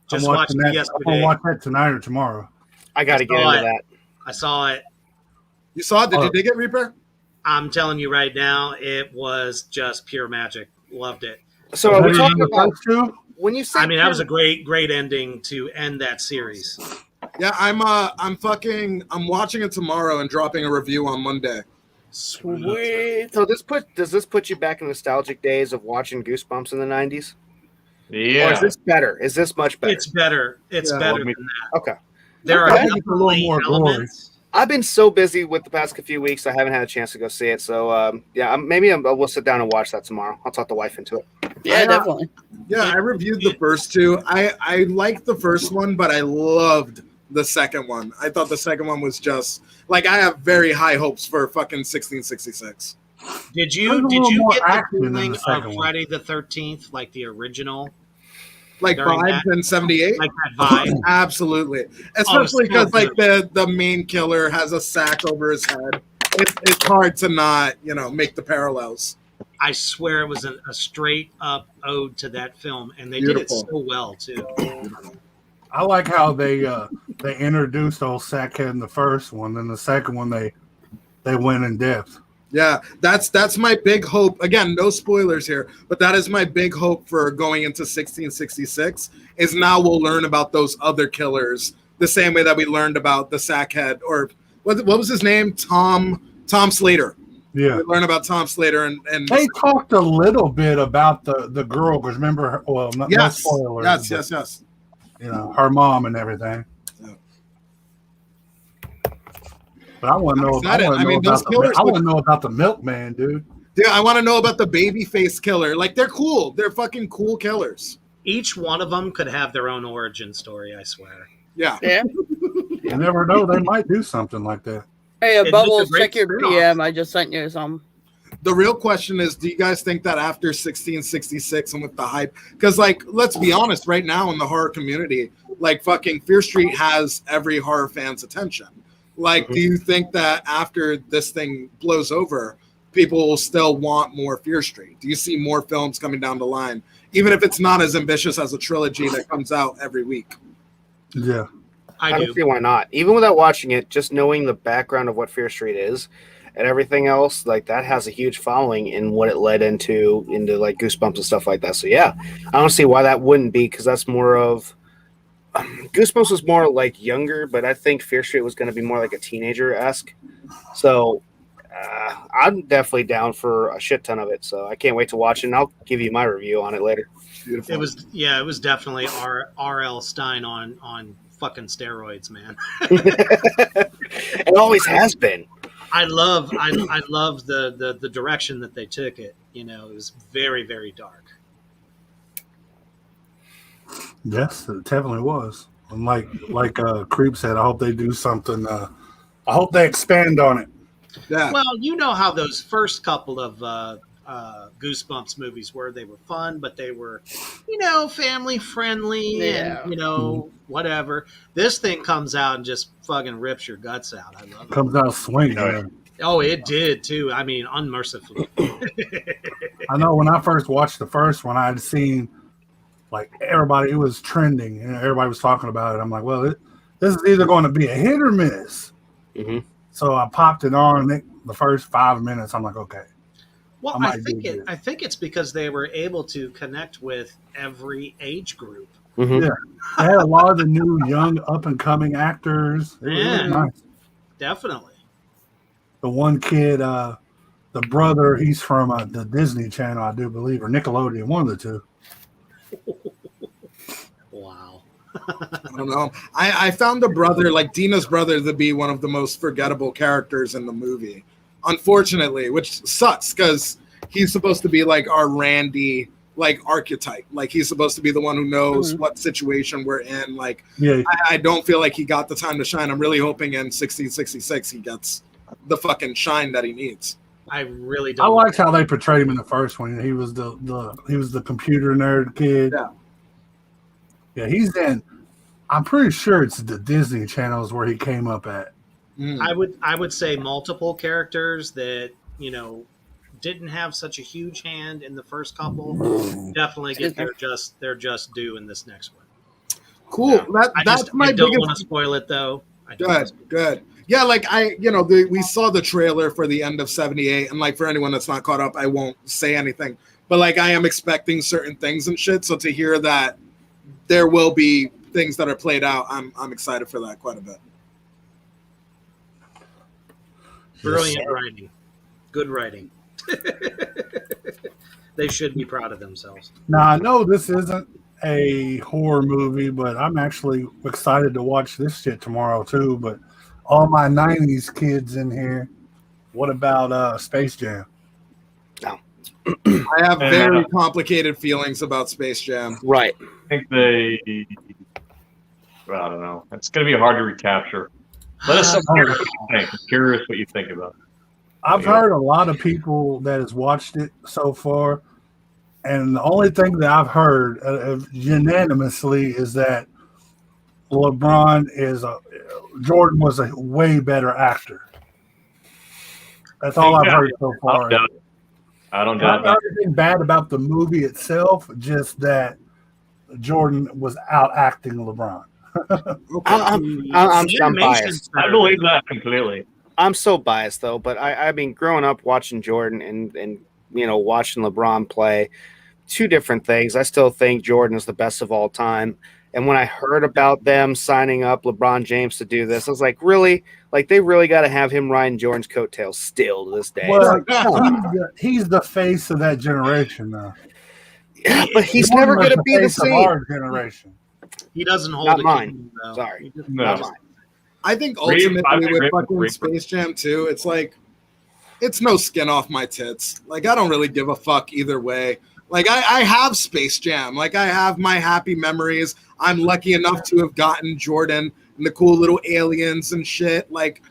Just watched it yesterday. I'm going to watch that tonight or tomorrow. I got to get into that. I saw it. You saw it? Did you dig it, Reaper? I'm telling you right now, it was just pure magic. Loved it. So are we talking about when you say? I mean, that was a great ending to end that series. Yeah, I'm watching it tomorrow and dropping a review on Monday. Sweet. So does this put you back in nostalgic days of watching Goosebumps in the 90s? Yeah. Or is this better? Is this much better? It's better. It's better than that. Okay. There are definitely elements. I've been so busy with the past few weeks, I haven't had a chance to go see it. So, we'll sit down and watch that tomorrow. I'll talk the wife into it. Yeah, definitely. Yeah, I reviewed the first two. I liked the first one, but I loved the second one. I thought the second one was just like I have very high hopes for fucking 1666. Did you get the feeling of Friday the 13th, like the original? Like vibes in 78? Like that vibe? Absolutely. Especially because like the main killer has a sack over his head. It's hard to not, make the parallels. I swear it was a straight up ode to that film, and they did it so well too. I like how they introduced old Sackhead in the first one, then the second one they went in depth. Yeah, that's my big hope. Again, no spoilers here, but that is my big hope for going into 1666 is now we'll learn about those other killers the same way that we learned about the Sackhead or what was his name? Tom Slater. Yeah. We learn about Tom Slater and they talked a little bit about the girl because remember her, well no spoilers. Yes. Her mom and everything. But I want to know. I want to know about the milkman, dude. Dude, I want to know about the babyface killer. Like they're cool. They're fucking cool killers. Each one of them could have their own origin story. I swear. Yeah. You never know. They might do something like that. Hey, Bubbles, check your PM. I just sent you some. The real question is, do you guys think that after 1666 and with the hype, because like, let's be honest, right now in the horror community, like fucking Fear Street has every horror fan's attention. Like, do you think that after this thing blows over, people will still want more Fear Street? Do you see more films coming down the line, even if it's not as ambitious as a trilogy that comes out every week? Yeah. I don't see why not. Even without watching it, just knowing the background of what Fear Street is and everything else, like that has a huge following in what it led into like Goosebumps and stuff like that. So yeah, I don't see why that wouldn't be, because that's more of Goosebumps was more like younger, but I think Fear Street was going to be more like a teenager-esque. So I'm definitely down for a shit ton of it. So I can't wait to watch it, and I'll give you my review on it later. Beautiful. It was definitely R.L. Stein on fucking steroids, man. It always has been. I love the direction that they took it. It was very, very dark. Yes, it definitely was. And like Creep said, I hope they do something. I hope they expand on it. Yeah. Well, you know how those first couple of Goosebumps movies were. They were fun, but they were, family friendly and, whatever. This thing comes out and just fucking rips your guts out. I love it. Comes out swinging. Man. Oh, it did too. I mean, unmercifully. I know when I first watched the first one, I had seen like everybody, it was trending and everybody was talking about it. I'm like, well, this is either going to be a hit or miss. Mm-hmm. So I popped it on the first 5 minutes. I'm like, okay. Well, I think it's because they were able to connect with every age group. Mm-hmm. Yeah, they had a lot of the new young up and coming actors. It was nice. Definitely. The one kid, the brother, he's from the Disney Channel, I do believe, or Nickelodeon, one of the two. Wow. I don't know. I found the brother, like Dina's brother, to be one of the most forgettable characters in the movie, unfortunately, which sucks because he's supposed to be like our Randy like archetype. Like he's supposed to be the one who knows what situation we're in. Like, yeah, I don't feel like he got the time to shine. I'm really hoping in 1666 he gets the fucking shine that he needs. I really don't. I liked how they portrayed him in the first one. He was the computer nerd kid. Yeah, he's in. I'm pretty sure it's the Disney channels where he came up at. I would say multiple characters that didn't have such a huge hand in the first couple definitely get their just due in this next one. Cool. Yeah. That's my biggest. I don't want to spoil it though. Good. Yeah, like we saw the trailer for the end of 78, and like for anyone that's not caught up, I won't say anything. But like I am expecting certain things and shit. So to hear that there will be things that are played out, I'm excited for that quite a bit. Brilliant writing. Good writing. They should be proud of themselves. Now, I know this isn't a horror movie, but I'm actually excited to watch this shit tomorrow too. But all my 90s kids in here, what about Space Jam? No. I have very complicated feelings about Space Jam. Right. I think I don't know. It's going to be hard to recapture. Let us know what you think. I'm curious what you think about it. I've heard a lot of people that has watched it so far, and the only thing that I've heard unanimously is that Jordan was a way better actor. That's all I've heard so far. I don't doubt that. Anything bad about the movie itself, just that Jordan was out acting LeBron. I'm biased. I believe that completely. I'm so biased though, but I mean, growing up watching Jordan and watching LeBron play, two different things. I still think Jordan is the best of all time. And when I heard about them signing up LeBron James to do this, I was like, really? Like they really got to have him riding Jordan's coattails still to this day. Well, he's the face of that generation now. Yeah, but he's never going to be the same. Of our generation. He doesn't hold not a mine. kingdom, though. Sorry, no. not mine. I think ultimately with fucking Space Jam 2, it's like, it's no skin off my tits. Like, I don't really give a fuck either way. Like, I have Space Jam. Like, I have my happy memories. I'm lucky enough to have gotten Jordan and the cool little aliens and shit. Like,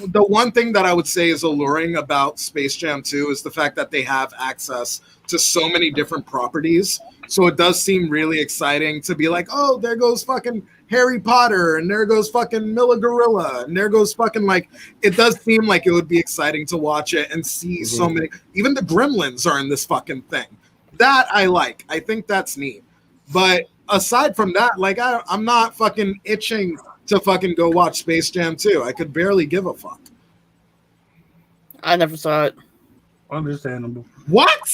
the one thing that I would say is alluring about Space Jam 2 is the fact that they have access to so many different properties. So it does seem really exciting to be like, oh, there goes fucking Harry Potter, and there goes fucking Milla Gorilla, and there goes fucking like, it does seem like it would be exciting to watch it and see so many, even the Gremlins are in this fucking thing. That I like. I think that's neat. But aside from that, like I'm not fucking itching to fucking go watch Space Jam 2. I could barely give a fuck. I never saw it. Understandable. What?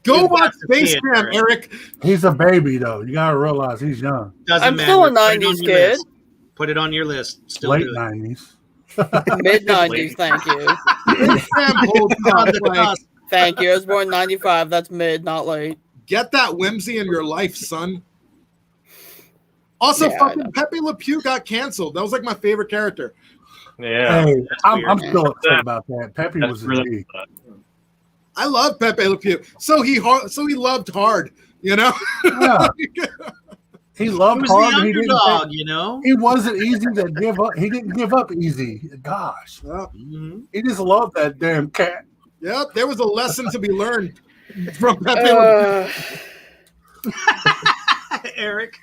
Go watch Space Jam, Eric. He's a baby, though. You gotta realize he's young. I'm still a 90s kid. Put it on your list. Still late 90s. Mid 90s, thank you. Thank you. I was born 95. That's mid, not late. Get that whimsy in your life, son. Also, fucking Pepe Le Pew got canceled. That was like my favorite character. Yeah. Hey, I'm still upset about that. Pepe was a G. I love Pepe Le Pew. So he loved hard, Yeah. He loved hard. He didn't, you know. He wasn't easy to give up. He didn't give up easy. Gosh. He just loved that damn cat. Yep, there was a lesson to be learned from Pepe Le Pew. Eric.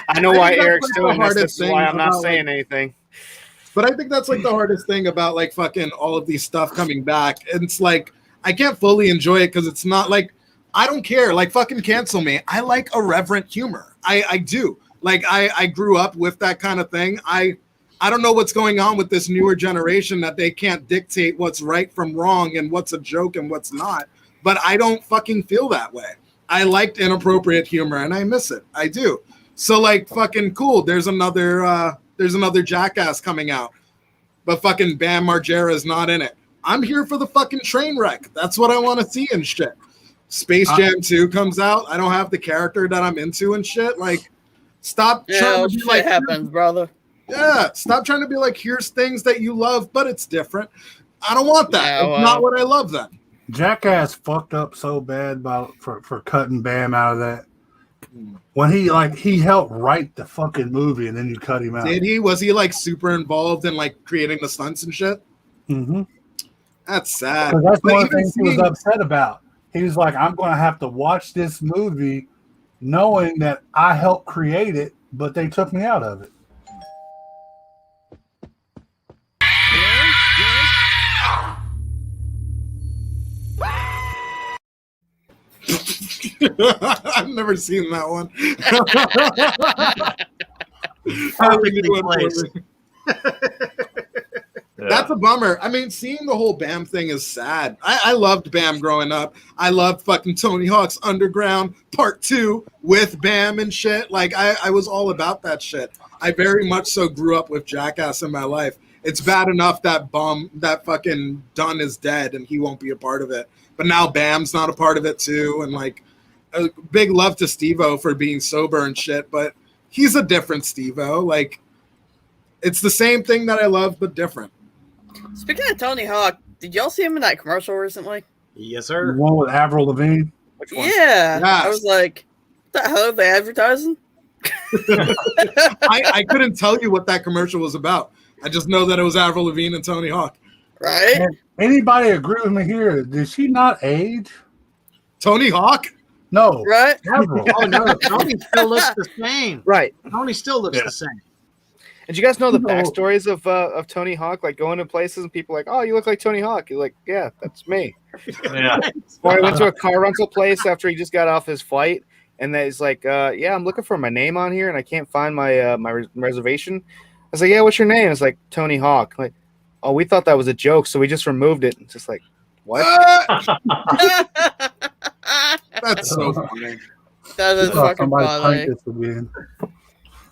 I know why Eric's doing this. This is why I'm not saying anything. But I think that's like the hardest thing about like fucking all of these stuff coming back. And it's like, I can't fully enjoy it because it's not like, I don't care. Like, fucking cancel me. I like irreverent humor. I do. Like, I grew up with that kind of thing. I don't know what's going on with this newer generation that they can't dictate what's right from wrong and what's a joke and what's not. But I don't fucking feel that way. I liked inappropriate humor and I miss it. I do. So like, fucking cool. There's another Jackass coming out, but fucking Bam Margera is not in it. I'm here for the fucking train wreck. That's what I want to see and shit. Space Jam 2 comes out. I don't have the character that I'm into and shit. Like, stop trying to be like happens, brother. Yeah, stop trying to be like, here's things that you love, but it's different. I don't want that. It's not what I love then. Jackass fucked up so bad for cutting Bam out of that. When he helped write the fucking movie and then you cut him out. Did he? Was he like super involved in like creating the stunts and shit? Mm-hmm. That's sad. Because that's one of the things he was upset about. He was like, I'm going to have to watch this movie knowing that I helped create it, but they took me out of it. I've never seen that one. That's a bummer. I mean, seeing the whole Bam thing is sad. I loved Bam growing up. I loved fucking Tony Hawk's Underground Part 2 with Bam and shit. Like, I was all about that shit. I very much so grew up with Jackass in my life. It's bad enough that fucking Dunn is dead and he won't be a part of it. But now Bam's not a part of it too. And like, a big love to Steve-O for being sober and shit, but he's a different Steve-O. Like, it's the same thing that I love, but different. Speaking of Tony Hawk, did y'all see him in that commercial recently? Yes, sir. The one with Avril Lavigne? Which one? Yeah. Yes. I was like, what the hell are they advertising? I couldn't tell you what that commercial was about. I just know that it was Avril Lavigne and Tony Hawk. Right? And anybody agree with me here? Did she not age? Tony Hawk? No. Right? Avril. Oh, no. Tony still looks the same. Right. Tony still looks the same. And you guys know the backstories of Tony Hawk? Like going to places and people like, oh, you look like Tony Hawk. You're like, yeah, that's me. Yeah. Or I went to a car rental place after he just got off his flight, and he's like, yeah, I'm looking for my name on here, and I can't find my my reservation. I was like, yeah, what's your name? It's like Tony Hawk. I'm like, oh, we thought that was a joke, so we just removed it. It's just like, what? That's so funny. That is fucking funny.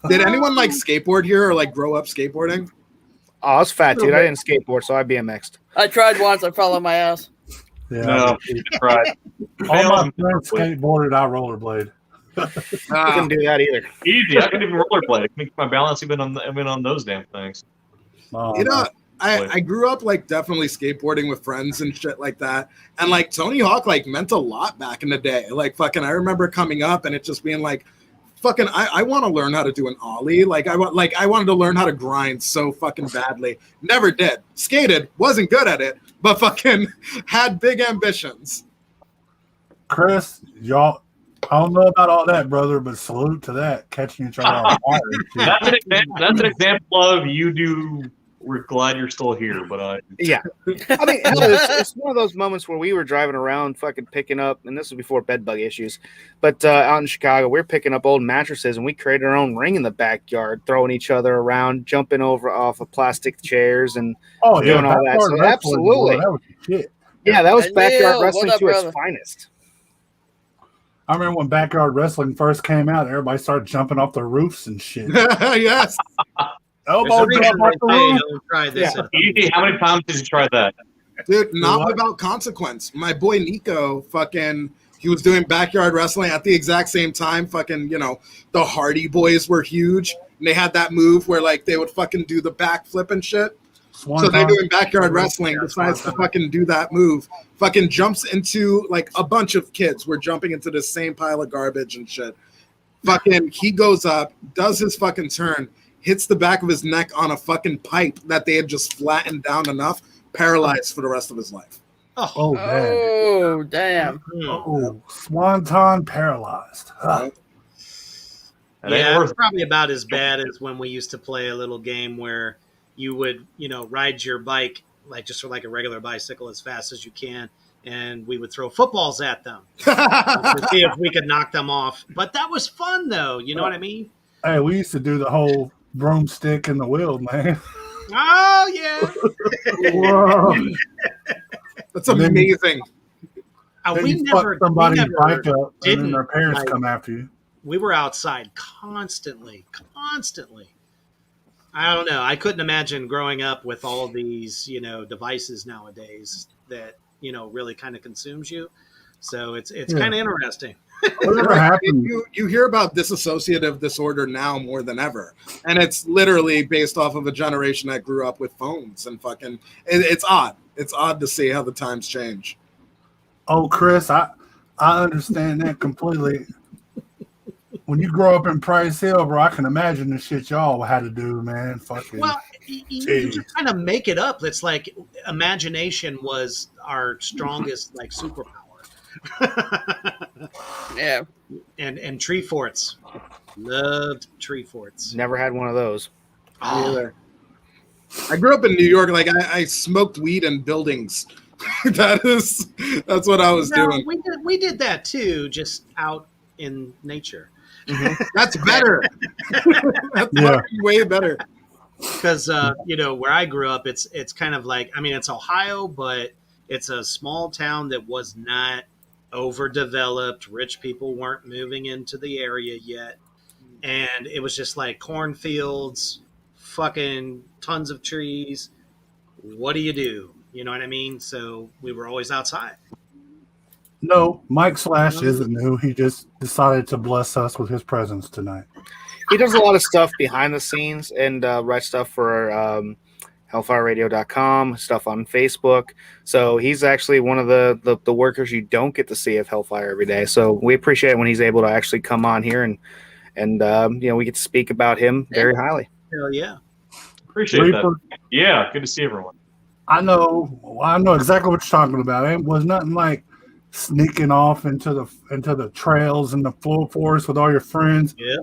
Did anyone like skateboard here or like grow up skateboarding? Oh, I was fat, dude. I didn't skateboard, so I BMX'd. I tried once. I fell on my ass. Yeah, no, right. All my friends skateboarded. I rollerblade. I couldn't do that either. Easy. I can even rollerblade. I can make my balance even on those damn things. Oh, you know, I grew up like definitely skateboarding with friends and shit like that. And like Tony Hawk like meant a lot back in the day. Like fucking I remember coming up and it just being like fucking I want to learn how to do an ollie. I wanted to learn how to grind so fucking badly. Never did. Skated, wasn't good at it, but fucking had big ambitions. Chris, y'all, I don't know about all that, brother, but salute to that, catching each other on fire. That's an example of you do. We're glad you're still here, but yeah. I mean, it's one of those moments where we were driving around fucking picking up, and this was before bed bug issues, but out in Chicago, we were picking up old mattresses, and we created our own ring in the backyard, throwing each other around, jumping over off of plastic chairs, and doing all that. So absolutely. That was shit. Yeah, that was backyard wrestling to its finest. I remember when backyard wrestling first came out, everybody started jumping off the roofs and shit. Yes. Elbow drop off the roof. Try this. Easy. How many times did you try that? Dude, not without consequence. My boy Nico, he was doing backyard wrestling at the exact same time. Fucking, the Hardy Boys were huge. And they had that move where, like, they would fucking do the backflip and shit. So they're doing backyard wrestling, decides to fucking do that move. Fucking jumps into, like, a bunch of kids were jumping into the same pile of garbage and shit. Fucking, he goes up, does his fucking turn, hits the back of his neck on a fucking pipe that they had just flattened down enough, paralyzed for the rest of his life. Oh, damn. Oh, swanton paralyzed. Huh. Yeah, it's probably about as bad as when we used to play a little game where you would, ride your bike, like just like a regular bicycle as fast as you can, and we would throw footballs at them to see if we could knock them off. But that was fun, though. You know what I mean? Hey, we used to do the whole broomstick in the wheel, man. Oh, yeah. Whoa. That's amazing. We never bike up and then their parents come after you. We were outside constantly. I don't know. I couldn't imagine growing up with all these, devices nowadays that, really kind of consumes you. So it's kind of interesting. Whatever happened? You hear about dissociative disorder now more than ever, and it's literally based off of a generation that grew up with phones and fucking. It's odd. It's odd to see how the times change. Oh, Chris, I understand that completely. When you grow up in Price Hill, bro, I can imagine the shit y'all had to do, man. Fucking. Well, you just kind of make it up. It's like imagination was our strongest like superpower. Yeah. And tree forts. Loved tree forts. Never had one of those. I grew up in New York. Like I smoked weed in buildings. That's what I was doing. We did that too, just out in nature. Mm-hmm. That's better. That's way better. Because where I grew up, it's kind of like, it's Ohio, but it's a small town that was not overdeveloped. Rich people weren't moving into the area yet, and it was just like cornfields, fucking tons of trees. What do? You know what I mean? So we were always outside. No, Mike Slash isn't new. He just decided to bless us with his presence tonight. He does a lot of stuff behind the scenes and writes stuff for HELLFIREradio.com, stuff on Facebook. So he's actually one of the workers you don't get to see of Hellfire every day. So we appreciate it when he's able to actually come on here and we get to speak about him very highly. Hell yeah. Appreciate Reaper. that. Yeah, good to see everyone. I know exactly what you're talking about. It was nothing like sneaking off into the trails in the full forest with all your friends. Yeah.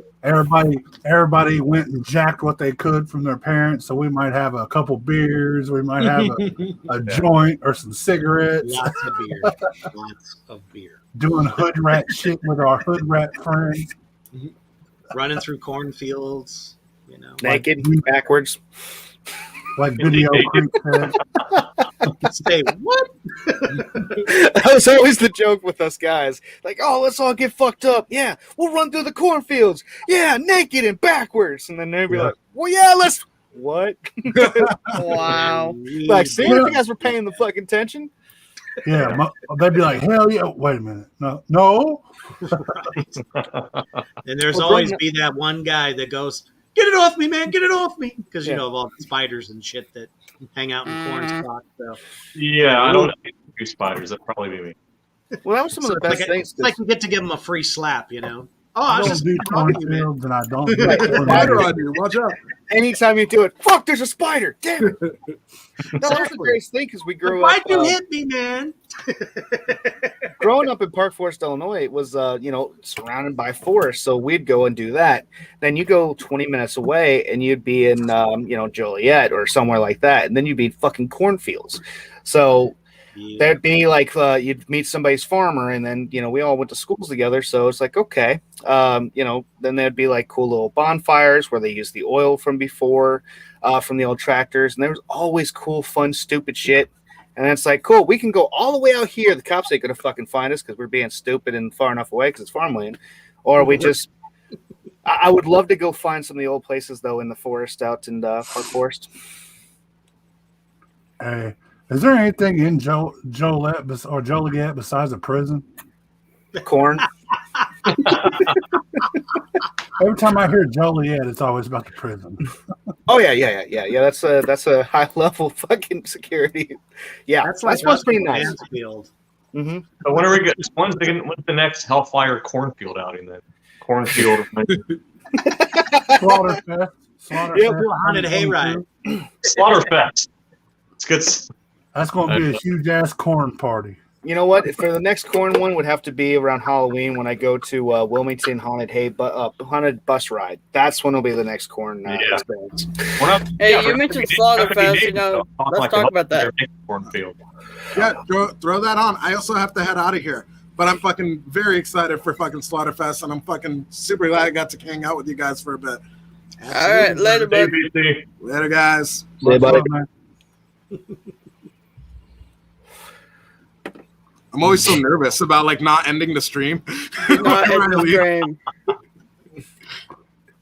Everybody went and jacked what they could from their parents. So we might have a couple beers, we might have a joint or some cigarettes. Lots of beer. Doing hood rat shit with our hood rat friends. Running through cornfields, naked, backwards. Like Video Creek said. Say what? That was always the joke with us guys. Like, oh, let's all get fucked up. Yeah, we'll run through the cornfields. Yeah, naked and backwards. And then they'd be like, well, yeah, let's. What? Wow. Like, see, if you guys were paying the fucking attention. Yeah, they'd be like, hell yeah. Wait a minute. No. Right. And there's always be that one guy that goes, get it off me, man, get it off me. Because, of all the spiders and shit that hang out in corn stalks. So. Yeah, I don't do spiders. That'd probably be me. Well, that was some of the best things. It's like you get to give them a free slap, Oh, I don't do cornfields and I don't do spider on you. Watch out. Anytime you do it, fuck, there's a spider. Damn it. No, that's the greatest thing because we grew up. Why'd you hit me, man? Growing up in Park Forest, Illinois, it was, surrounded by forest. So we'd go and do that. Then you go 20 minutes away and you'd be in, Joliet or somewhere like that. And then you'd be in fucking cornfields. So there'd be like, you'd meet somebody's farmer and then, we all went to schools together. So it's like, okay. Then there'd be like cool little bonfires where they used the oil from before, from the old tractors. And there was always cool, fun, stupid shit. And it's like, cool, we can go all the way out here. The cops ain't going to fucking find us because we're being stupid and far enough away because it's farmland. Or we just, I would love to go find some of the old places, though, in the forest out in Park Forest. Hey, is there anything in Joliet besides a prison? Corn. Every time I hear Joliet, it's always about the prison. Oh yeah. That's a high level fucking security. Yeah, that's supposed to be nice. Mm-hmm. So when are we good? When's the next Hellfire cornfield outing then? Cornfield. Slaughterfest. Haunted hayride. Slaughterfest. It's good. That's going to be a huge ass corn party. You know what? For the next corn one would have to be around Halloween when I go to Wilmington haunted bus ride. That's when will be the next corn experience. Hey, you mentioned Slaughterfest. Let's talk about that. Cornfield. Yeah, throw that on. I also have to head out of here, but I'm fucking very excited for fucking Slaughterfest, and I'm fucking super glad I got to hang out with you guys for a bit. All right, later, buddy. Later, guys. Hey, buddy. I'm always so nervous about not ending the stream. Not ending the stream.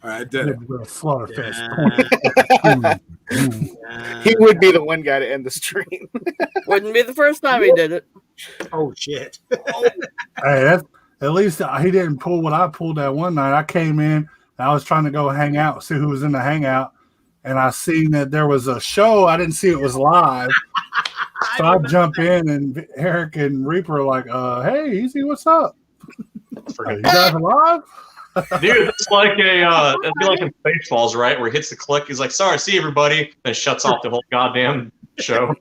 All right, I did it. Slaughterfest. He would be the one guy to end the stream. Wouldn't be the first time he did it. Oh shit! Hey, at least he didn't pull what I pulled that one night. I came in and I was trying to go hang out, see who was in the hangout, and I seen that there was a show. I didn't see it was live. So I jump in and Eric and Reaper are like, hey, Easy, what's up? You guys alive? Dude, it's like it'd be like in Spaceballs, right? Where he hits the click, he's like, sorry, see everybody, and shuts off the whole goddamn show.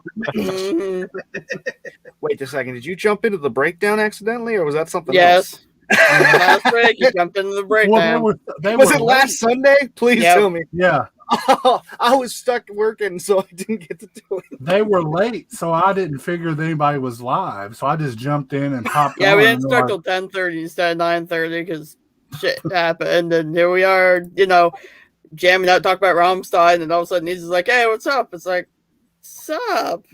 Wait a second, did you jump into the breakdown accidentally, or was that something Yes. else? Last week, you jumped into the breakdown. Well, was it last Sunday? Please tell me. Yeah. I was stuck working, so I didn't get to do it. They were late, so I didn't figure that anybody was live. So I just jumped in and popped Yeah, on. we didn't start till 10:30 instead of 9:30 because shit happened. And here we are, jamming out, talking about Rammstein, and all of a sudden he's just like, hey, what's up? It's like, sup?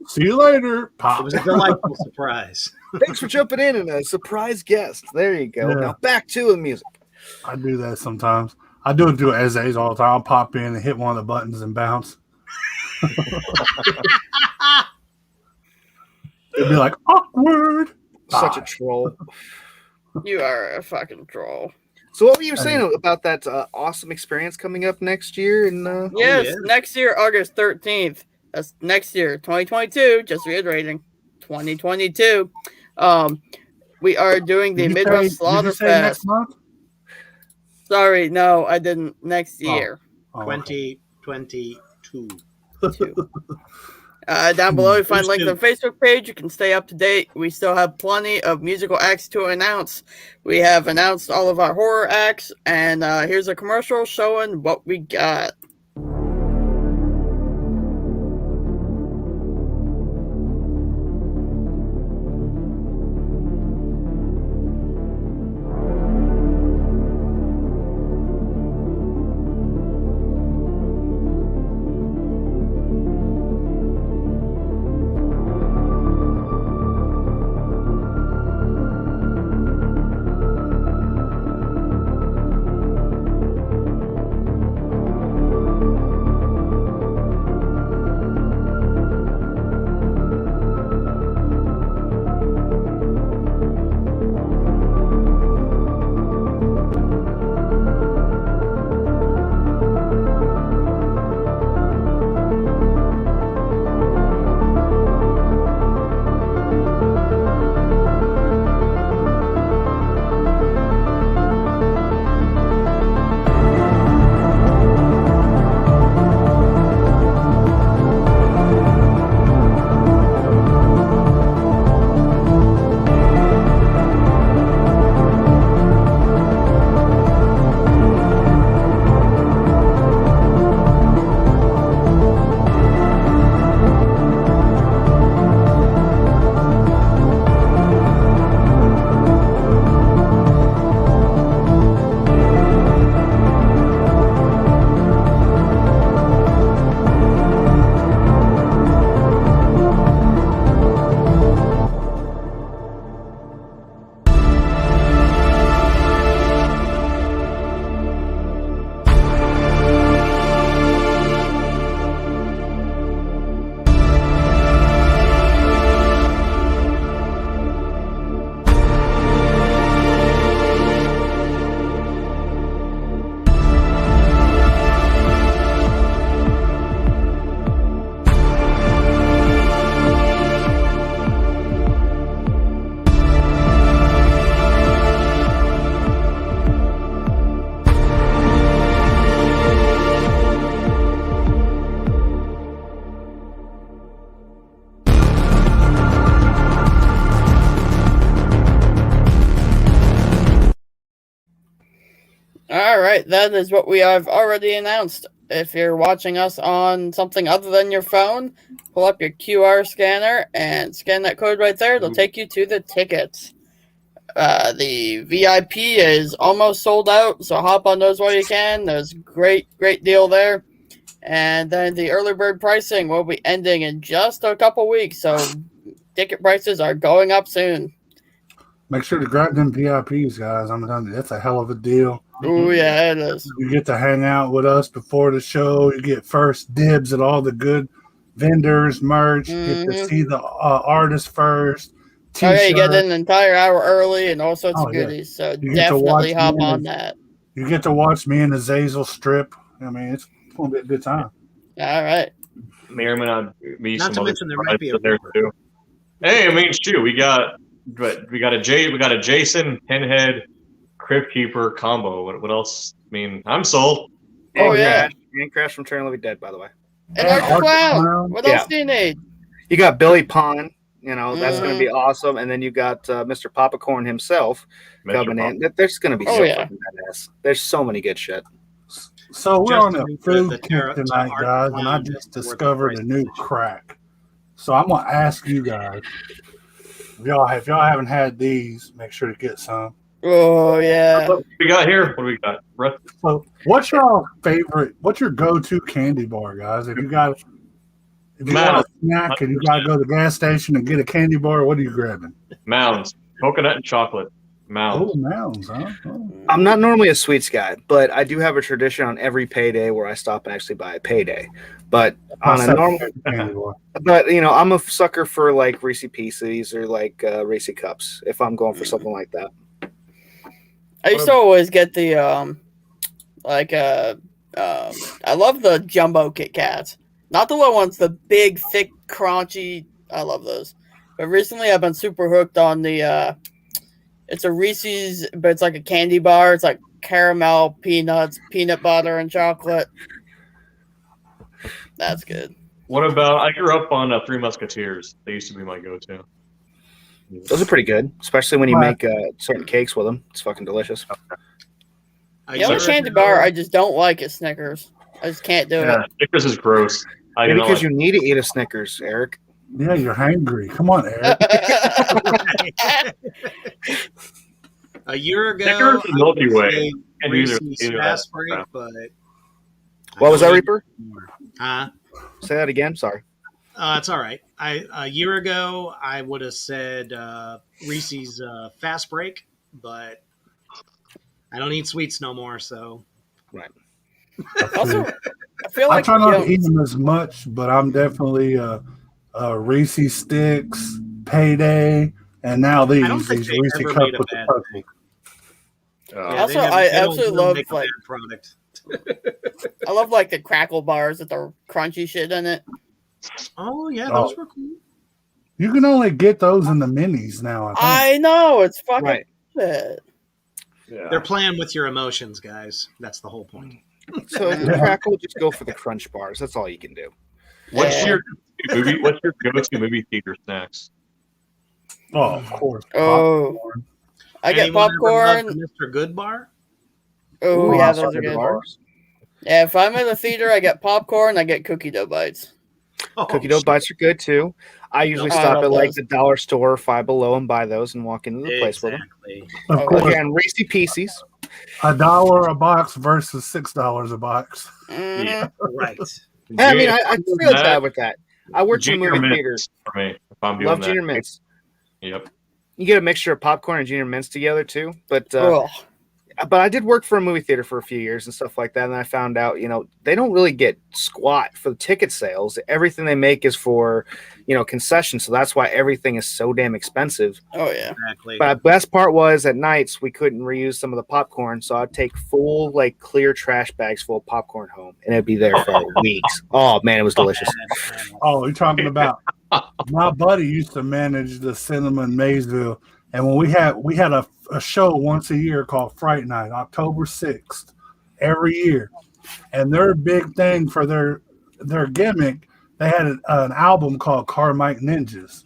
See you later. Pop. It was a delightful surprise. Thanks for jumping in and a surprise guest. There you go. Yeah. Now back to the music. I do that sometimes. I do it to Eze's all the time. I'll pop in and hit one of the buttons and bounce. It'd be like, awkward. Such a troll. You are a fucking troll. So what were you saying about that awesome experience coming up next year? And Yes, next year, August 13th. That's next year, 2022. Just reiterating, 2022. We are doing the Midwest Slaughterfest. Next month? Sorry, no, I didn't. Next year. 2022. Down below, you find links on the Facebook page. You can stay up to date. We still have plenty of musical acts to announce. We have announced all of our horror acts, and here's a commercial showing what we got. Alright, that is what we have already announced. If you're watching us on something other than your phone, pull up your QR scanner and scan that code right there. It'll take you to the tickets. The VIP is almost sold out, so hop on those while you can. There's great deal there. And then the early bird pricing will be ending in just a couple weeks, so ticket prices are going up soon. Make sure to grab them VIPs, guys. I'm telling you, that's a hell of a deal. Oh yeah, it is. You get to hang out with us before the show. You get first dibs at all the good vendors, merch. You get to see the artists first. Okay, you get an entire hour early and all sorts of goodies. So definitely hop on that. You get to watch me and Azazel strip. I mean, it's going to be a good time. All right. Merriman, not to mention there might be a there too. Hey, I mean, shoot, we got a Jason Pinhead Crypt Keeper combo. What else? I mean, I'm sold. Oh yeah, and Crash from Turn Living Dead, by the way. And Art Clown. What else do you need? You got Billy Pond. You know, that's going to be awesome. And then you got Mr. Popcorn himself coming in. There's going to be fucking badass. There's so many good shit. So we're on a food kick tonight, guys, and I just discovered a new crack. So I'm going to ask you guys, if y'all haven't had these, make sure to get some. Oh, yeah. What we got here? What do we got? So what's your favorite, what's your go-to candy bar, guys? If you want a snack and you got to go to the gas station and get a candy bar, what are you grabbing? Mounds. Coconut and chocolate. Mounds. Oh, Mounds, huh? Oh. I'm not normally a sweets guy, but I do have a tradition on every payday where I stop and actually buy a payday. But on a normal, but you know, I'm a sucker for like Reese Pieces or like Reese Cups if I'm going for something like that. I used to always get the I love the jumbo Kit Kats. Not the little ones, the big, thick, crunchy. I love those. But recently I've been super hooked on the it's a Reese's, but it's like a candy bar. It's like caramel, peanuts, peanut butter, and chocolate. That's good. What about, I grew up on Three Musketeers. They used to be my go-to. Those are pretty good, especially when you make certain cakes with them. It's fucking delicious. The only candy bar I just don't like is Snickers. I just can't do it. Snickers is gross. Maybe because you need to eat a Snickers, Eric. Yeah, you're hangry. Come on, Eric. A year ago, Snickers is Milky Way. Fast break, but what was that, Reaper? Huh? Say that again. Sorry. It's all right. A year ago, I would have said Reese's Fast Break, but I don't eat sweets no more. So, right. Also, I feel like I try not to eat them as much, but I'm definitely Reese's Sticks, Payday, and now these Reese's Cups with the purple. Also, I absolutely love like product. I love like the crackle bars with the crunchy shit in it. Oh yeah, those were cool. You can only get those in the minis now. I know, it's fucking shit. Yeah. They're playing with your emotions, guys. That's the whole point. So the crackle, just go for the crunch bars. That's all you can do. What's your go-to movie theater snacks? Oh, of course. Oh, I get popcorn. Mr. Good Bar. Oh yeah, those are good bars. Yeah, if I'm in the theater, I get popcorn. I get cookie dough bites. Cookie dough bites are good too. I usually stop at like the dollar store or Five Below and buy those and walk into the place with them. Of course. Again, Reese Pieces. $1 a box versus $6 a box. Yeah, right. I mean, I feel bad with that. I worked in movie theaters. For me, if I'm doing Love that. Junior Mints. Yep. You get a mixture of popcorn and Junior Mints together too, but I did work for a movie theater for a few years and stuff like that, and I found out, you know, they don't really get squat for the ticket sales. Everything they make is for, you know, concessions, so that's why everything is so damn expensive. Oh yeah, exactly. But the best part was at nights we couldn't reuse some of the popcorn, so I'd take full like clear trash bags full of popcorn home, and it'd be there for weeks. Oh man, it was delicious. Oh, you're talking about my buddy used to manage the cinema in Maysville. And when we had a show once a year called Fright Night, October 6th, every year. And their big thing for their gimmick, they had an album called Carmike Ninjas.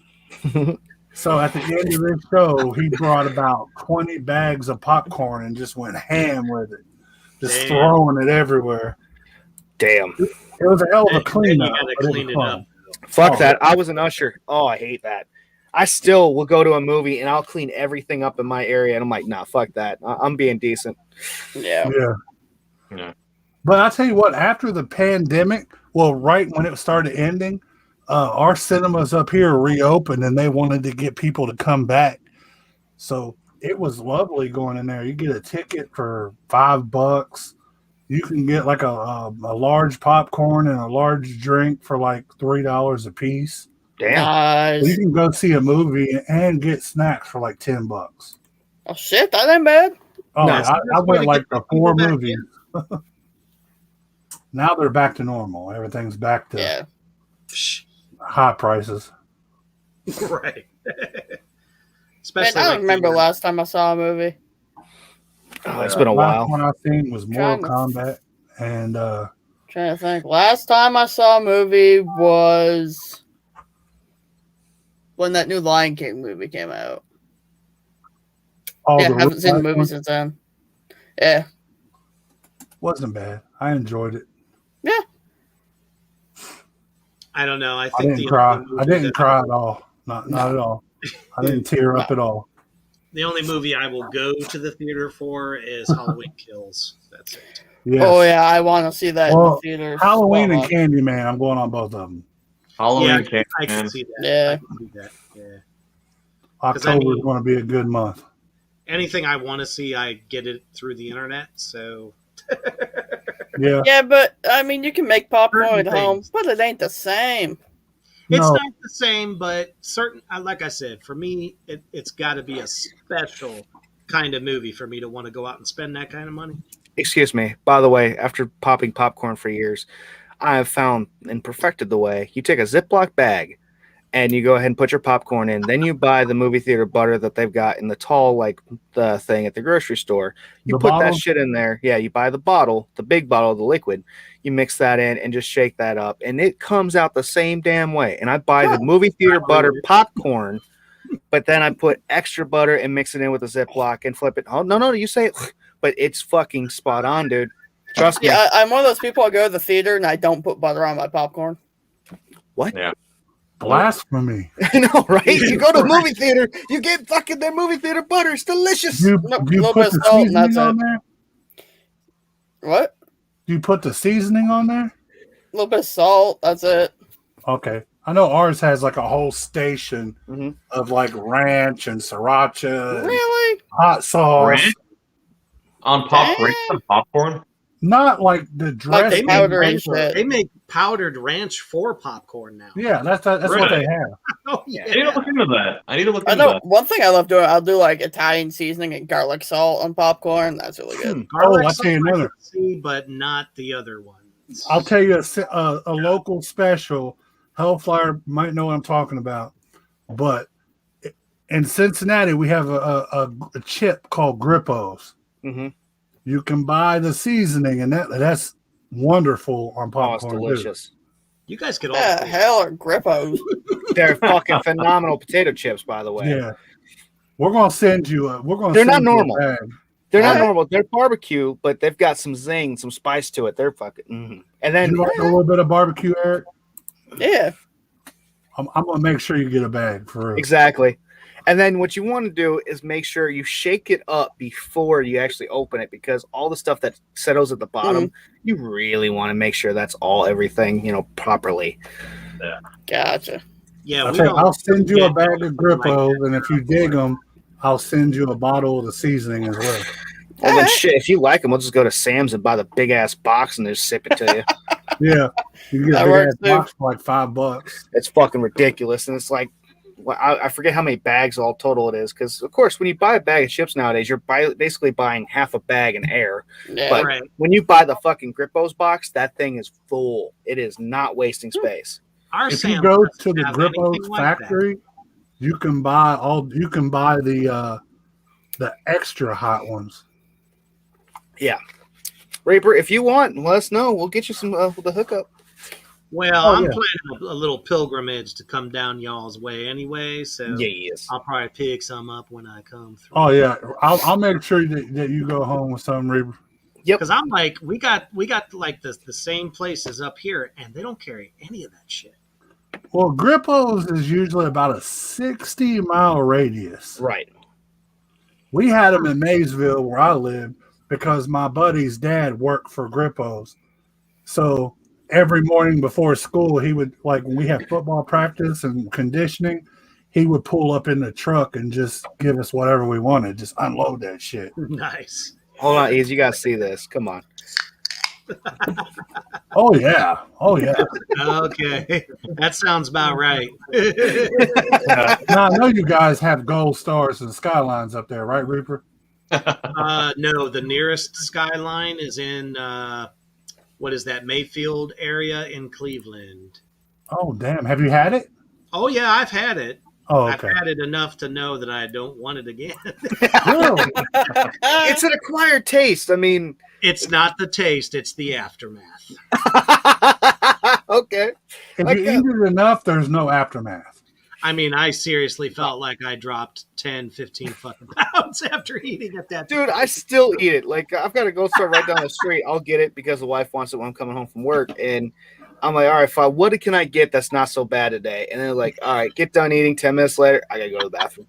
So at the end of this show, he brought about 20 bags of popcorn and just went ham with it, just throwing it everywhere. Damn. It was a hell of a cleanup. Fuck that. I was an usher. Oh, I hate that. I still will go to a movie and I'll clean everything up in my area. And I'm like, nah, fuck that. I'm being decent. Yeah. But I'll tell you what, after the pandemic, well, right when it started ending, our cinemas up here reopened and they wanted to get people to come back. So it was lovely going in there. You get a ticket for $5. You can get like a large popcorn and a large drink for like $3 a piece. Damn. Nice. You can go see a movie and get snacks for like $10. Oh shit, that ain't bad. Oh, Nice. I went like the 4 back movies. Now they're back to normal. Everything's back to high prices. Right. Man, Especially I don't remember last time I saw a movie. Oh, it's been a while. Last one I seen was Mortal Kombat, and Trying to think. Last time I saw a movie was when that new Lion King movie came out. all Yeah, the I haven't seen the last movie ones since then. Yeah. wasn't bad. I enjoyed it. Yeah. I don't know. I I think didn't cry. I didn't cry at all. Not at all. I didn't tear up at all. The only movie I will go to the theater for is Halloween Kills. That's it. Yes. Oh yeah, I want to see that in the Well, theater. Halloween and Candyman. I'm going on both of them. Halloween Yeah, and Candyman. I can see that. Yeah. I can see that. Yeah. October is going to be a good month. Anything I want to see, I get it through the internet. So Yeah. Yeah, but I mean, you can make popcorn at Certain home, things. but it ain't the same. it's No. not the same, but certain. Like I said, for me, it's got to be a special kind of movie for me to want to go out and spend that kind of money. Excuse me. By the way, after popping popcorn for years, I have found and perfected the way you take a Ziploc bag and you go ahead and put your popcorn in. Then you buy the movie theater butter that they've got in the tall, like the thing at the grocery store. You The put bottle? that shit in there. Yeah, you buy the bottle, the big bottle of the liquid. You mix that in and just shake that up, and it comes out the same damn way. And I buy the movie theater butter popcorn, but then I put extra butter and mix it in with a Ziploc and flip it. Oh, no, you say it, but it's fucking spot on, dude. Trust me. Yeah, I'm one of those people I go to the theater and I don't put butter on my popcorn. What? Yeah. Blasphemy. I know, right? You go to a movie theater, you get fucking their movie theater butter. It's delicious. Do Nope, you little put bit the of salt and seasoning that's on it. there? What? Do you put the seasoning on there? A little bit of salt. That's it. Okay. I know ours has like a whole station of like ranch and sriracha and Really? hot sauce. Ranch? On popcorn? Not like the dressing. They make powdered ranch for popcorn now. Yeah, that's what they have. Oh yeah. I need to look into that. I know one thing I love doing. I'll do like Italian seasoning and garlic salt on popcorn. That's really good. Garlic I'll tell you salt I another. can see, but not the other ones. I'll tell you a local special. HELLFIRE might know what I'm talking about, but in Cincinnati we have a chip called Grippos. Mm-hmm. You can buy the seasoning, and that's wonderful on popcorn. Oh, it's delicious. You guys could all. The hell are Grippos? They're fucking phenomenal potato chips, by the way. Yeah, we're gonna send you. They're not normal. Bag. They're not normal. They're barbecue, but they've got some zing, some spice to it. They're fucking. And then you like a little bit of barbecue, Eric? Yeah. I'm gonna make sure you get a bag for real. Exactly. And then what you want to do is make sure you shake it up before you actually open it, because all the stuff that settles at the bottom, you really want to make sure that's all everything, properly. Yeah. Gotcha. Yeah, I'll send you a bag of Grippos, and if you dig them, I'll send you a bottle of the seasoning as well. Well, then shit, if you like them, we'll just go to Sam's and buy the big ass box and just sip it to you. Yeah, you can get a big ass box for like $5. It's fucking ridiculous, and it's like, well, I forget how many bags all total it is, because of course when you buy a bag of chips nowadays, you're basically buying half a bag in air. Yeah, but right. when you buy the fucking Grippos box, that thing is full. It is not wasting space. If you go to the Grippos factory, you can buy the extra hot ones. Yeah, Reaper, if you want, let us know. We'll get you some the hookup. Well, I'm planning a little pilgrimage to come down y'all's way anyway, so yes. I'll probably pick some up when I come through. Oh yeah, I'll make sure that you go home with some, Reaper. Yep. Because I'm like, we got like the same places up here, and they don't carry any of that shit. Well, Grippos is usually about a 60-mile radius. Right. We had them in Maysville where I lived because my buddy's dad worked for Grippos. So every morning before school, he would, like when we had football practice and conditioning, he would pull up in the truck and just give us whatever we wanted, just unload that shit. Nice. Hold on, Ease, you gotta see this. Come on. Oh yeah. Okay, that sounds about right. Now I know you guys have gold stars and skylines up there, right, Reaper? No, the nearest skyline is in what is that, Mayfield area in Cleveland. Oh damn! Have you had it? Oh yeah, I've had it. Oh, okay. I've had it enough to know that I don't want it again. Really? It's an acquired taste. I mean, it's not the taste; it's the aftermath. Okay. If you eat it enough, there's no aftermath. I mean, I seriously felt like I dropped 10, 15 fucking pounds after eating it that Dude, I still eat it. Like, I've got to go store right down the street. I'll get it because the wife wants it when I'm coming home from work. And I'm like, all right, fine. What can I get that's not so bad today? And they're like, all right, get done eating. 10 minutes later, I got to go to the bathroom.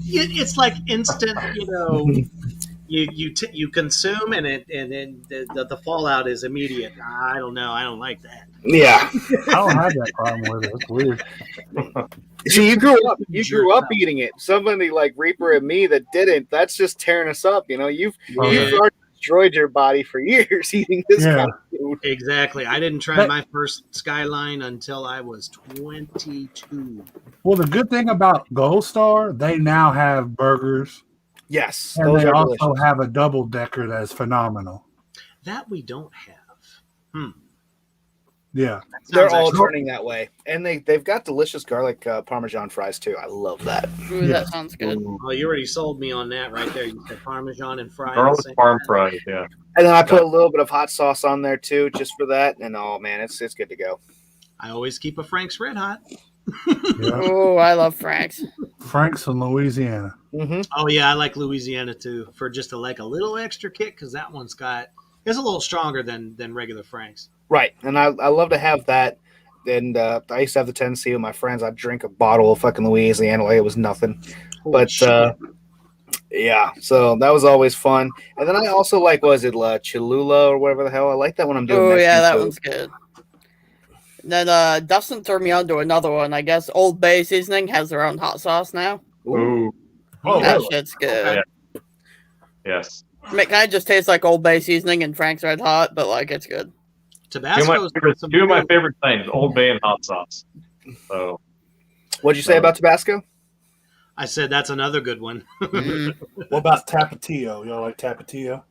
It's like instant, you consume and the fallout is immediate. I don't know. I don't like that. Yeah. I don't have that problem with it. It's weird. See, you grew up eating it. Somebody like Reaper and me that didn't, that's just tearing us up. You've already destroyed your body for years eating this kind of food. Exactly. I didn't try my first Skyline until I was 22. Well, the good thing about Gold Star, they now have burgers. Yes. And they also have a double decker that's phenomenal. That we don't have. Yeah. They're all turning that way. And they've got delicious garlic Parmesan fries too. I love that. Ooh, that sounds good. Oh, you already sold me on that right there. You said Parmesan and fries. Garlic parm fries, yeah. And then I put a little bit of hot sauce on there too, just for that. And oh man, it's good to go. I always keep a Frank's Red Hot. Oh, I love Frank's. Frank's in Louisiana. Mm-hmm. Oh yeah, I like Louisiana too for just a little extra kick because that one's it's a little stronger than regular Frank's. Right, and I love to have that. And I used to have the tendency with my friends. I'd drink a bottle of fucking Louisiana like it was nothing. Holy shit. Yeah, so that was always fun. And then I also like, was it Cholula or whatever the hell? I like that when I'm doing. Oh yeah, that food. one's good. Then Dustin turned me on to another one. I guess Old Bay Seasoning has their own hot sauce now. Ooh. That really? shit's good. Yeah. Yes. It kind of just tastes like Old Bay Seasoning and Frank's Red Hot, but it's good. Tabasco. Two of my favorite things: Old Bay and hot sauce. So, what'd you say about Tabasco? I said that's another good one. What about Tapatio? Y'all like Tapatio?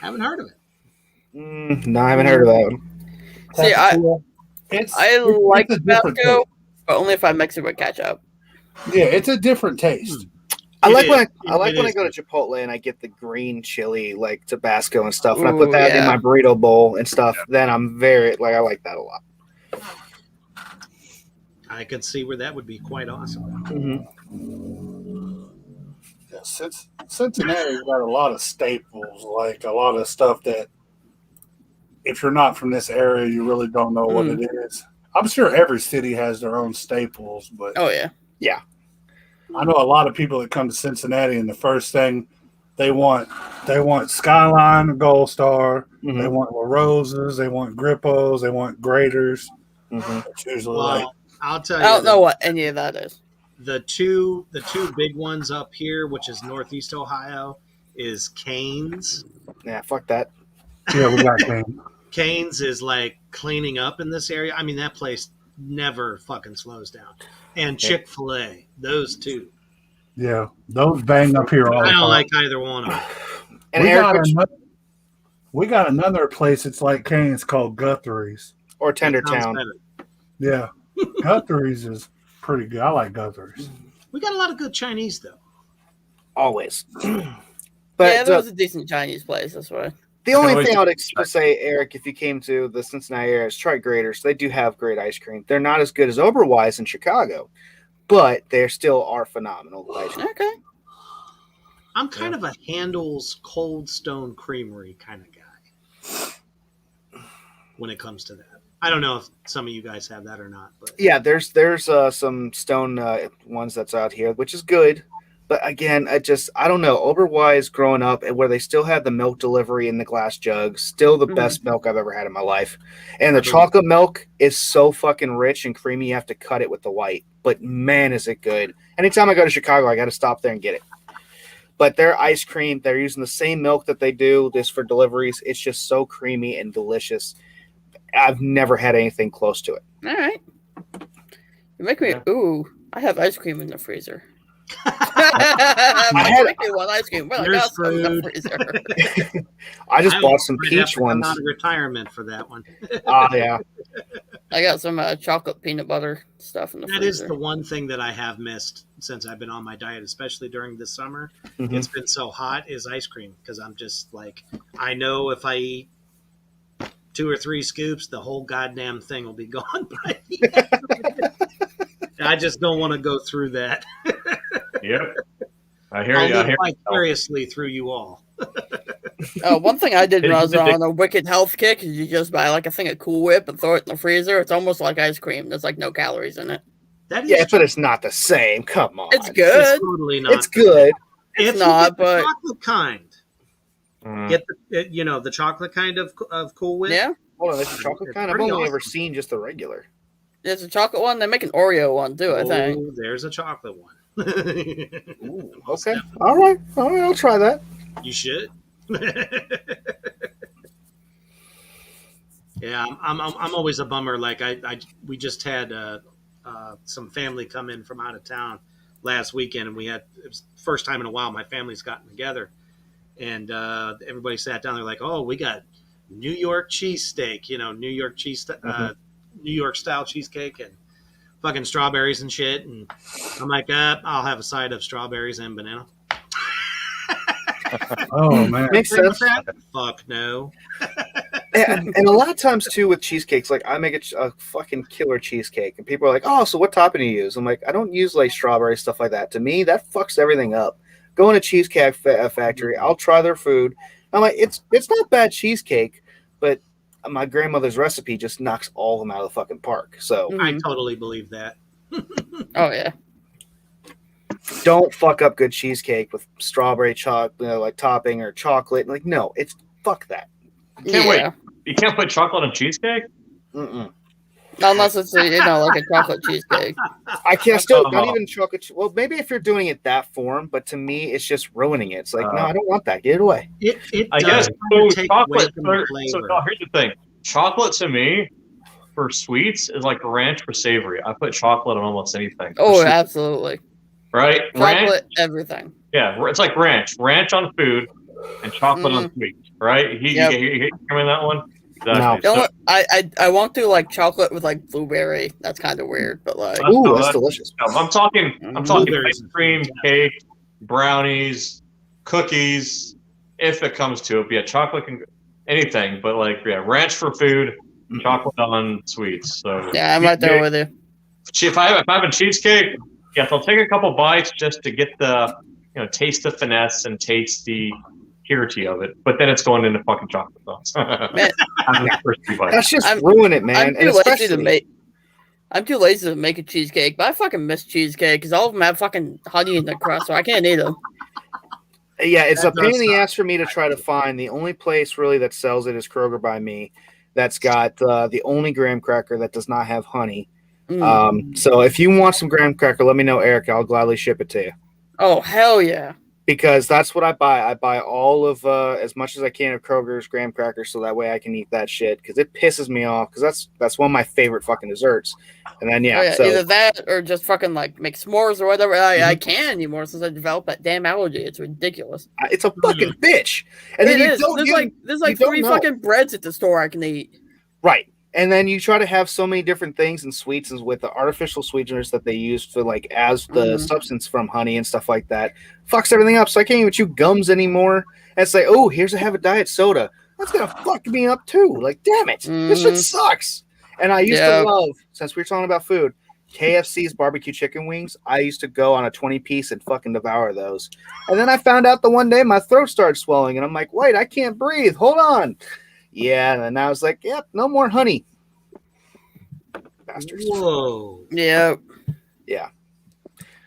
Haven't heard of it. No, I haven't heard of that one. See, I like Tabasco, but only if I mix it with ketchup. Yeah, it's a different taste. I like when I go to Chipotle and I get the green chili like Tabasco and stuff, and I put that in my burrito bowl and stuff. Then I'm I like that a lot. I could see where that would be quite awesome. Mm-hmm. Yeah, Cincinnati's got a lot of staples, like a lot of stuff that if you're not from this area, you really don't know what it is. I'm sure every city has their own staples, but yeah. I know a lot of people that come to Cincinnati, and the first thing they want Skyline, Gold Star, they want La Rosas, they want Grippos, they want Graders. It's usually I'll tell you. I don't know what any of that is. The two big ones up here, which is Northeast Ohio, is Cane's. Yeah, fuck that. Yeah, we got Cane's. Cane's is like cleaning up in this area. I mean, that place never fucking slows down. And Chick-fil-A, those two. Yeah, those bang up here all the time. I don't like either one of them. And we got another place. It's like Cane's called Guthrie's or Tendertown. Yeah, Guthrie's is pretty good. I like Guthrie's. We got a lot of good Chinese though. Always. But there was a decent Chinese place. That's why. The only thing I would say, Eric, if you came to the Cincinnati area, is try Graders. They do have great ice cream. They're not as good as Oberweis in Chicago, but they still are phenomenal ice cream. Okay. I'm kind of a Handel's Cold Stone Creamery kind of guy when it comes to that. I don't know if some of you guys have that or not, but yeah, there's some Stone ones that's out here, which is good. But again, I don't know. Oberweis growing up and where they still had the milk delivery in the glass jugs, still the best milk I've ever had in my life. And the chocolate milk is so fucking rich and creamy, you have to cut it with the white. But man, is it good. Anytime I go to Chicago, I got to stop there and get it. But their ice cream, they're using the same milk that they do this for deliveries. It's just so creamy and delicious. I've never had anything close to it. All right. You make me, ooh, I have ice cream in the freezer. I want ice cream. Well, I got some in the freezer. I just bought some peach ones. I'm out of retirement for that one. Oh, yeah. I got some chocolate peanut butter stuff in the freezer. That is the one thing that I have missed since I've been on my diet, especially during the summer. It's been so hot, is ice cream, because I'm just like, I know if I eat 2 or 3 scoops, the whole goddamn thing will be gone by the end. I just don't want to go through that. Yep. I hear I'll you. live vicariously through you all. One thing I did when I was on a wicked health kick is you just buy like a thing of Cool Whip and throw it in the freezer. It's almost like ice cream. There's like no calories in it. That is but it's not the same. Come on. It's good. It's totally not. It's good. It's not, but the chocolate kind. Get the the chocolate kind of Cool Whip. Yeah. Hold on, it's a chocolate kind. I've only ever seen just the regular. There's a chocolate one. They make an Oreo one too, I think. There's a chocolate one. Ooh, okay. All right. I'll try that. You should. Yeah, I'm always a bummer. Like we just had some family come in from out of town last weekend, and it was the first time in a while my family's gotten together, and everybody sat down. They're like, "Oh, we got New York cheesesteak, New York style cheesecake and fucking strawberries and shit." And I'm like, I'll have a side of strawberries and banana. Oh man, makes sense. Fuck no. and a lot of times too with cheesecakes, like I make a fucking killer cheesecake, and people are like, "Oh, so what topping do you use?" I'm like, I don't use like strawberry stuff like that. To me, that fucks everything up. Go in a cheesecake factory. I'll try their food. I'm like, it's not bad cheesecake, but my grandmother's recipe just knocks all of them out of the fucking park. So I totally believe that. Oh yeah. Don't fuck up good cheesecake with strawberry chocolate, like topping or chocolate. Like, no, it's fuck that. Wait. You can't put chocolate on cheesecake? Unless it's like a chocolate cheesecake. I can't still not even chocolate. Well, maybe if you're doing it that form, but to me, it's just ruining it. It's like, no, I don't want that. Get it away. I guess chocolate. So here's the thing: chocolate to me for sweets is like ranch for savory. I put chocolate on almost anything. Oh, absolutely. Right? Chocolate, ranch, everything. Yeah, it's like ranch on food and chocolate on sweets. Right? You come in that one. Exactly. No. I won't do like chocolate with like blueberry. That's kind of weird, but like, that's delicious. I'm talking ice cream, cake, brownies, cookies. If it comes to it, but yeah, chocolate can anything, but like ranch for food, chocolate on sweets. So yeah, I'm right there with you. If I have a cheesecake, yes, I'll take a couple bites just to get the taste the finesse and taste the purity of it, but then it's going into fucking chocolate sauce. That's just ruin it, man. I'm too lazy to make a cheesecake, but I fucking miss cheesecake because all of them have fucking honey in the crust, so I can't eat them. Yeah, it's a pain in the ass for me to try to find. The only place really that sells it is Kroger by me. That's got the only graham cracker that does not have honey. So if you want some graham cracker, let me know, Eric. I'll gladly ship it to you. Oh, hell yeah. Because that's what I buy. I buy all of as much as I can of Kroger's graham crackers, so that way I can eat that shit. Because it pisses me off. Because that's one of my favorite fucking desserts. And then so either that or just fucking like make s'mores or whatever. I can't anymore since I developed that damn allergy. It's ridiculous. It's a fucking bitch. And it is. There's like 3 fucking breads at the store I can eat. Right. And then you try to have so many different things and sweets and with the artificial sweeteners that they use for like as the substance from honey and stuff like that. Fucks everything up. So I can't even chew gums anymore. And it's like, oh, here's a diet soda. That's gonna fuck me up too. Like, damn it. This shit sucks. And I used to love, since we were talking about food, KFC's barbecue chicken wings. I used to go on a 20-piece and fucking devour those. And then I found out the one day my throat started swelling and I'm like, wait, I can't breathe. Hold on. Yeah, and then I was like, yep, no more honey. Bastards. Whoa. Yeah. Yeah.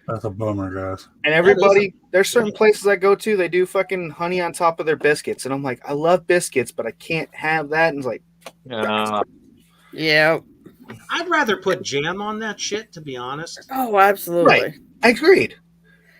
That's a bummer, guys. And everybody, there's certain places I go to, they do fucking honey on top of their biscuits. And I'm like, I love biscuits, but I can't have that. And it's like, yeah. I'd rather put jam on that shit, to be honest. Oh, absolutely. Right. Agreed.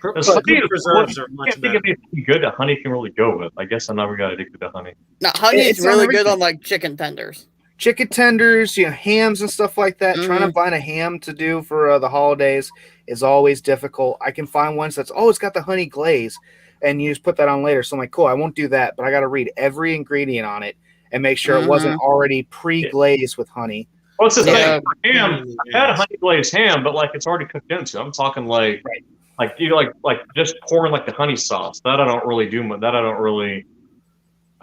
Preserves are much better. I can't think of anything good that honey can really go with. I guess I never got addicted to honey. No, honey is really good on like chicken tenders. Chicken tenders, hams and stuff like that. Trying to find a ham to do for the holidays is always difficult. I can find ones that's, it's got the honey glaze, and you just put that on later. So I'm like, cool, I won't do that, but I got to read every ingredient on it and make sure it wasn't already pre-glazed with honey. Well, it's the thing for ham. I've had a honey glazed ham, but like it's already cooked into. I'm talking like just pouring like the honey sauce. That I don't really do. I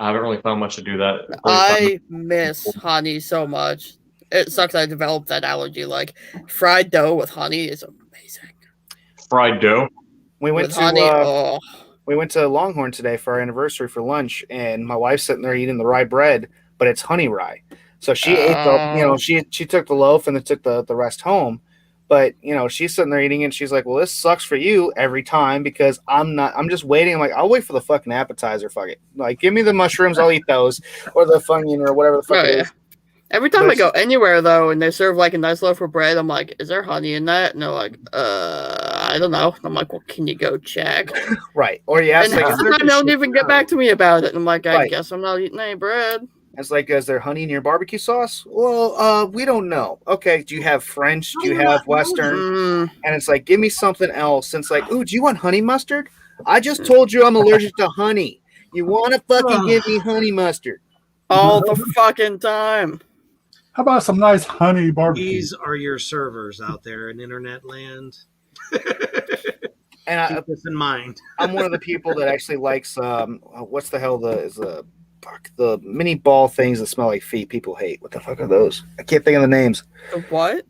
haven't really found much to do that. I miss honey so much. It sucks I developed that allergy. Like fried dough with honey is amazing. Fried dough. We went with to honey, we went to Longhorn today for our anniversary for lunch, and my wife's sitting there eating the rye bread, but it's honey rye. So she ate the, she took the loaf and then took the rest home. But, she's sitting there eating it, and she's like, well, this sucks for you every time because I'm just waiting. I'm like, I'll wait for the fucking appetizer. Fuck it. Like, give me the mushrooms. I'll eat those, or the Funyun or whatever the fuck it is. Every time I go anywhere, though, and they serve like a nice loaf of bread, I'm like, is there honey in that? And they're like, I don't know. I'm like, well, can you go check? Right. Or you ask, and they don't even get back to me about it. And I'm like, I guess I'm not eating any bread. It's like, is there honey in your barbecue sauce? Well, we don't know. Okay, do you have French? Do you have Western? And it's like, give me something else. And it's like, ooh, do you want honey mustard? I just told you I'm allergic to honey. You want to fucking give me honey mustard? All the fucking time. How about some nice honey barbecue? These are your servers out there in internet land. And keep this in mind. I'm one of the people that actually likes what's the hell the mini ball things that smell like feet. People hate. What the fuck are those? I can't think of the names. The what?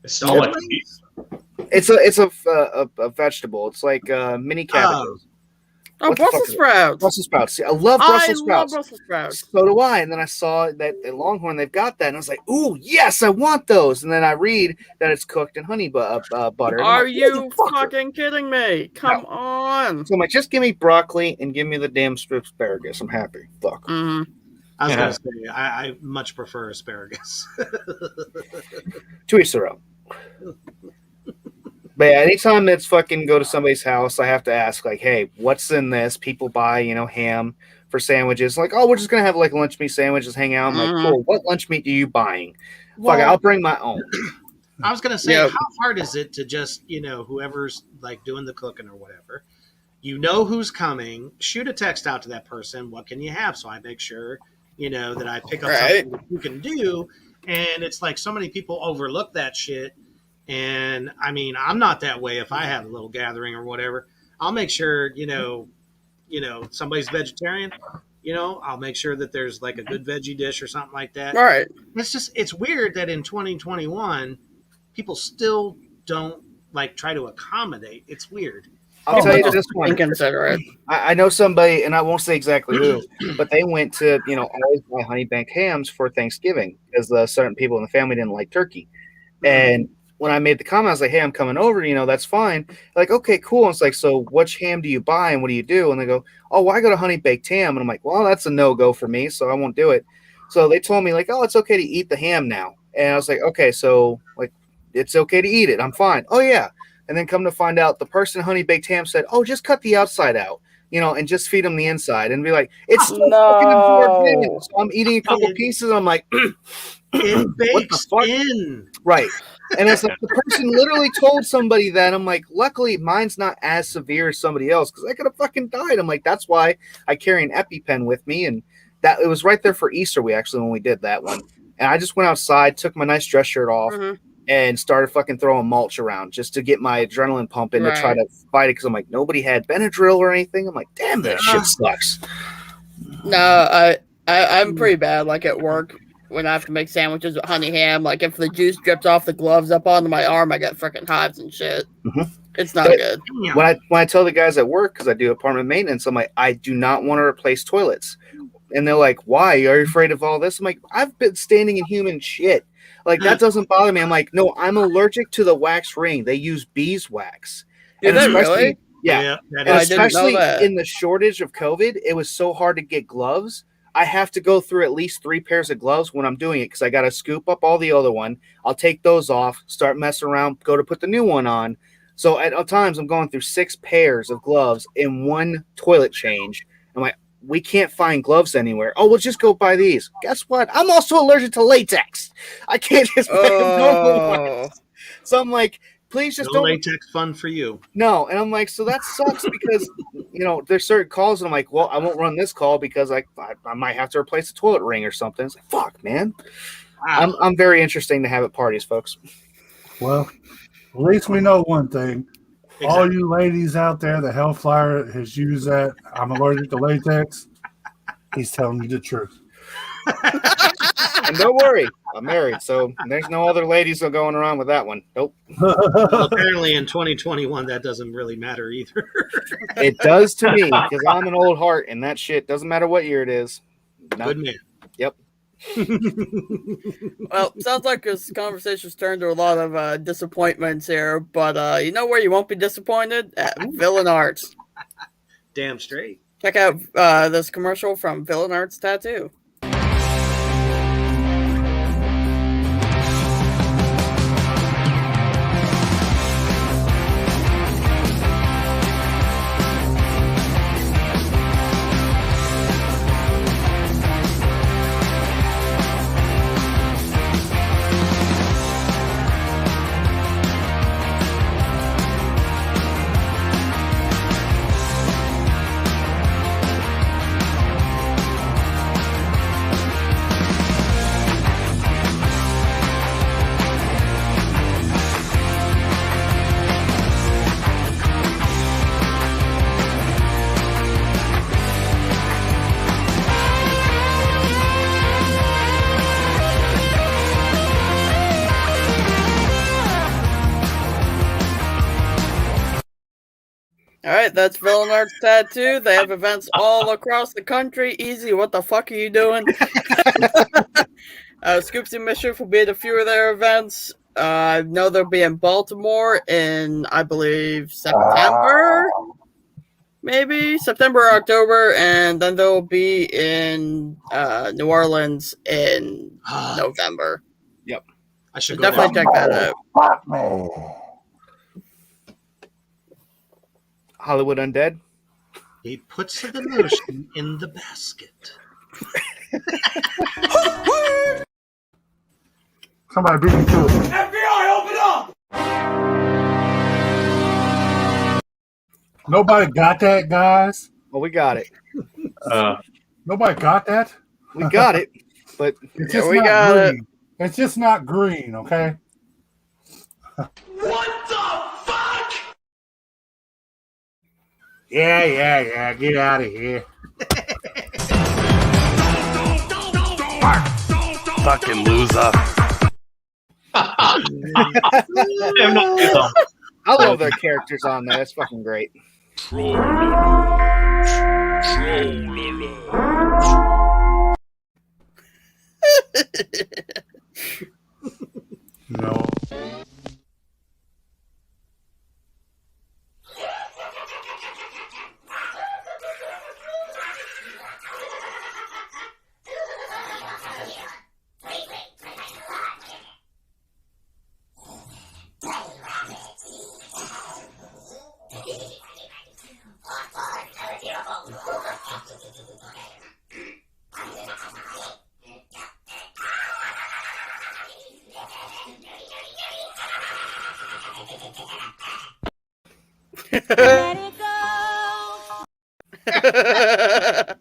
It's like feet. It's a vegetable. It's like mini cabbages. Oh, Brussels sprouts. Brussels sprouts. See, I love Brussels sprouts. Love Brussels sprouts. So do I. And then I saw that at Longhorn they've got that, and I was like, "Ooh, yes, I want those." And then I read that it's cooked in honey butter. Are you fucking kidding me? Come on. So I'm like, just give me broccoli and give me the damn asparagus. I'm happy. Fuck. I was gonna say I much prefer asparagus. To each their own. But yeah, anytime it's fucking go to somebody's house, I have to ask, like, hey, what's in this? People buy, ham for sandwiches. Like, oh, we're just going to have like lunch meat sandwiches, hang out. I'm like, cool. What lunch meat are you buying? Fuck it, I'll bring my own. I was going to say, how hard is it to just, whoever's like doing the cooking or whatever, who's coming, shoot a text out to that person. What can you have? So I make sure, that I pick up something that you can do. And it's like so many people overlook that shit. And I mean, I'm not that way. If I have a little gathering or whatever, I'll make sure, somebody's vegetarian, I'll make sure that there's like a good veggie dish or something like that. All right. It's weird that in 2021, people still don't like try to accommodate. It's weird. I'll tell you this one. Inconsiderate. I know somebody, and I won't say exactly who, but they went to, always buy honey baked hams for Thanksgiving because certain people in the family didn't like turkey. And when I made the comment, I was like, hey, I'm coming over, that's fine. Like, okay, cool. And it's like, so which ham do you buy and what do you do? And they go, oh, well, I go to honey baked ham. And I'm like, well, that's a no-go for me, so I won't do it. So they told me, like, oh, it's okay to eat the ham now. And I was like, okay, so, like, it's okay to eat it. I'm fine. Oh, yeah. And then come to find out, the person at honey baked ham said, oh, just cut the outside out, and just feed them the inside. And be like, it's still fucking absorbed. So I'm eating a couple pieces. And I'm like, it bakes in. Right. And it's like the person literally told somebody that. I'm like, luckily mine's not as severe as somebody else because I could have fucking died. I'm like, that's why I carry an EpiPen with me. And that it was right there for Easter when we did that one. And I just went outside, took my nice dress shirt off, and started fucking throwing mulch around just to get my adrenaline pumping to try to fight it because I'm like, nobody had Benadryl or anything. I'm like, damn, that shit sucks. No, I'm pretty bad. Like at work, when I have to make sandwiches with honey ham, like if the juice drips off the gloves up onto my arm, I get freaking hives and shit. It's not good. When I tell the guys at work, because I do apartment maintenance, I'm like, I do not want to replace toilets. And they're like, why? Are you afraid of all this? I'm like, I've been standing in human shit. Like, that doesn't bother me. I'm like, no, I'm allergic to the wax ring. They use beeswax. Is that really? Yeah. that And is especially that. in the shortage of COVID, it was so hard to get gloves. I have to go through at least 3 pairs of gloves when I'm doing it because I got to scoop up all the other one. I'll take those off, start messing around, go to put the new one on. So at times I'm going through 6 pairs of gloves in one toilet change. I'm like, we can't find gloves anywhere. Oh, we'll just go buy these. Guess what? I'm also allergic to latex. I can't just buy normal ones. So I'm like, please just don't. Latex fun for you. No, and I'm like, so that sucks because there's certain calls, and I'm like, well, I won't run this call because I might have to replace the toilet ring or something. It's like, fuck, man. Wow. I'm very interesting to have at parties, folks. Well, at least we know one thing. Exactly. All you ladies out there, the Hellfire has used that. I'm allergic to latex. He's telling you the truth. And don't worry, I'm married, so there's no other ladies going around with that one. Nope. Well, apparently in 2021, that doesn't really matter either. It does to me because I'm an old heart, and that shit doesn't matter what year it is. Nope. Good man. Yep. Well, sounds like this conversation's turned to a lot of disappointments here, but you know where you won't be disappointed? At Villain Arts. Damn straight. Check out this commercial from Villain Arts Tattoo. Alright, that's Villain Arts Tattoo. They have events all across the country. Easy, what the fuck are you doing? Scoops and Mischief will be at a few of their events. I know they'll be in Baltimore in, I believe, September? Maybe? September or October. And then they'll be in New Orleans in November. Yep. I should so definitely check that out. Fuck me. Hollywood Undead. He puts the lotion in the basket. Somebody beat me to it. FBI, open up! Nobody got that, guys. Well, we got it. Nobody got that. We got it, but it's just not green. It's just not green, okay? What the fuck? Yeah. Get out of here. Fucking loser. I love their characters on there. That's fucking great. Troll No.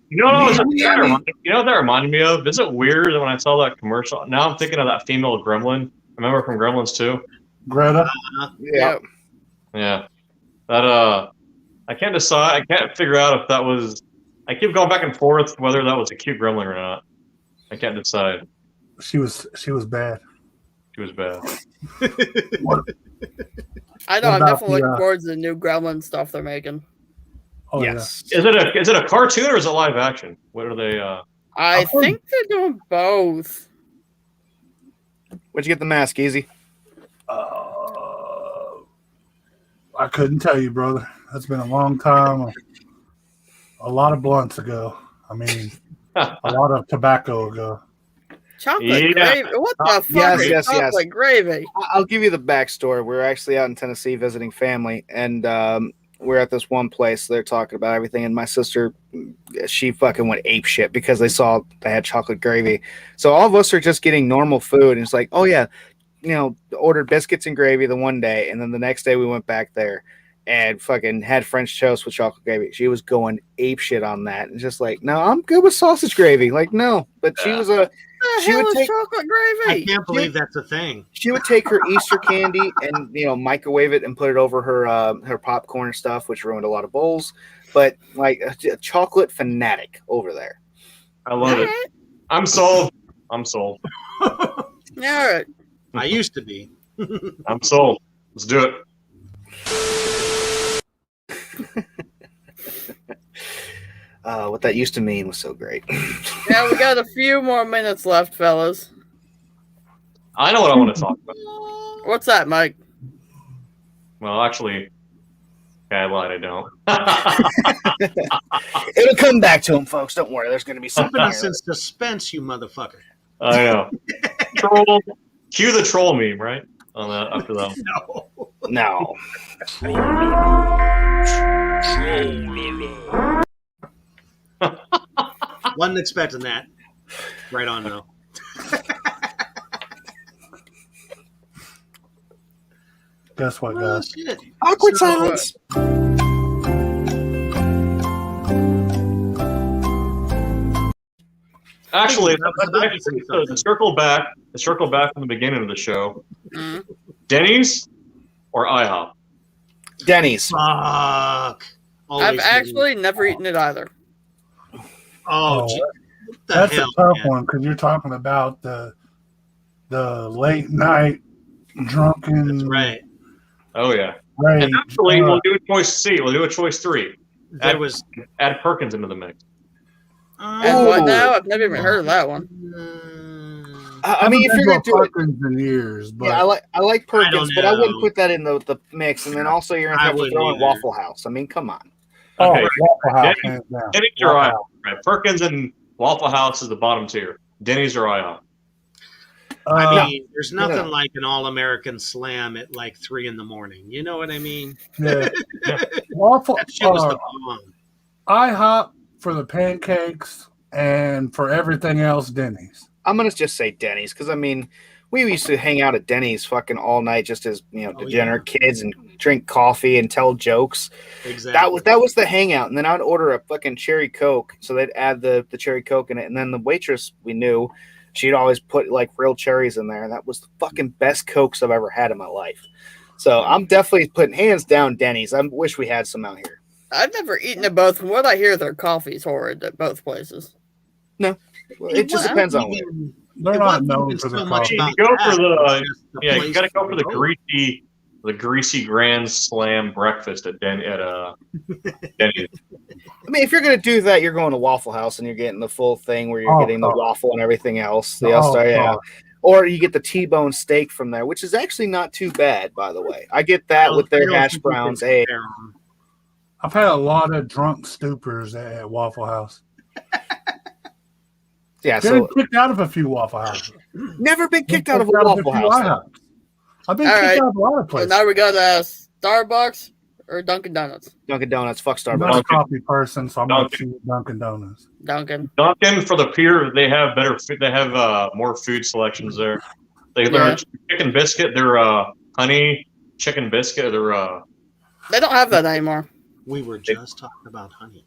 You know what that reminded me of? Is it weird that when I saw that commercial, now I'm thinking of that female gremlin. Remember from Gremlins 2? Greta? Yeah. Yeah. That I can't decide. I can't figure out if that was. I keep going back and forth whether that was a cute gremlin or not. I can't decide. She was bad. She was bad. I know. I'm definitely looking forward to the new Gremlin stuff they're making. Oh, yes. Yeah. Is it a cartoon or is it live action? What are they? I think they're doing both. Where'd you get the mask, Easy? I I couldn't tell you, brother. That's been a long time. A lot of blunts ago. I mean, a lot of tobacco ago. Chocolate gravy? What the fuck is chocolate gravy? I'll give you the backstory. We're actually out in Tennessee visiting family, and we're at this one place. They're talking about everything, and my sister, she fucking went ape shit because they saw they had chocolate gravy. So all of us are just getting normal food, and it's like, oh yeah, ordered biscuits and gravy the one day, and then the next day we went back there and fucking had French toast with chocolate gravy. She was going ape shit on that, and just like, no, I'm good with sausage gravy. Like, no, but she was she would take chocolate gravy. I can't believe that's a thing. She would take her Easter candy and microwave it and put it over her popcorn and stuff, which ruined a lot of bowls. But like a chocolate fanatic over there. I love it. I'm sold. All right. I used to be. I'm sold. Let's do it. What that used to mean was so great. Yeah, we got a few more minutes left, fellas. I know what I want to talk about. What's that, Mike? Well, actually, I lied. I don't. It'll come back to him, folks. Don't worry. There's going to be something. Keeping us in suspense, you motherfucker. I know. Troll. Cue the troll meme, right? On that after that. No. Wasn't expecting that. Right on, though. Guess what, guys? Shit. Awkward silence. Actually, to circle back from the beginning of the show. Denny's or IHOP? Denny's. Fuck. I've actually never eaten it either. Oh, that's a tough one because you're talking about the late night drunken. That's right. Oh yeah. Right. And actually, we'll do a choice C. We'll do a choice 3. Add Perkins into the mix. And what now? I've never even heard of that one. I mean, if you're gonna do Perkins in years, but yeah, I like Perkins, but I wouldn't put that in the mix. And then also you're gonna have to throw in Waffle House. I mean, come on. Okay. Waffle House, hands down. Denny's or IHOP. Right. Perkins and Waffle House is the bottom tier. Denny's or IHOP. I mean, there's nothing like an all-American slam at like 3 a.m. You know what I mean? Yeah. Waffle. That shit was the bomb. IHOP for the pancakes and for everything else, Denny's. I'm gonna just say Denny's because I mean, we used to hang out at Denny's fucking all night, just as degenerate kids, and drink coffee and tell jokes. Exactly. That was the hangout, and then I'd order a fucking cherry Coke, so they'd add the cherry Coke in it, and then the waitress we knew, she'd always put like real cherries in there, and that was the fucking best Cokes I've ever had in my life. So I'm definitely putting hands down Denny's. I wish we had some out here. I've never eaten at both. From what I hear, their coffee's horrid at both places. No, it just depends on where. They're not known for their coffee. You go for you got to go for the greasy Grand Slam breakfast at Denny's. I mean, if you're gonna do that, you're going to Waffle House and you're getting the full thing where you're getting the waffle and everything else. Or you get the T-bone steak from there, which is actually not too bad, by the way. I get that with their hash browns. I've had a lot of drunk stupors at Waffle House. Yeah, been kicked out of a few Waffle Houses. Never been kicked out of a Waffle House. I've been kicked out of a lot of places. So now we got Starbucks or Dunkin' Donuts. Dunkin' Donuts. Fuck Starbucks. I'm not a coffee person, so I'm going to choose Dunkin' Donuts. Dunkin' for the peer, they have better food. They have more food selections there. They're chicken biscuit. They're honey chicken biscuit. They're they don't have that anymore. We were just talking about honey.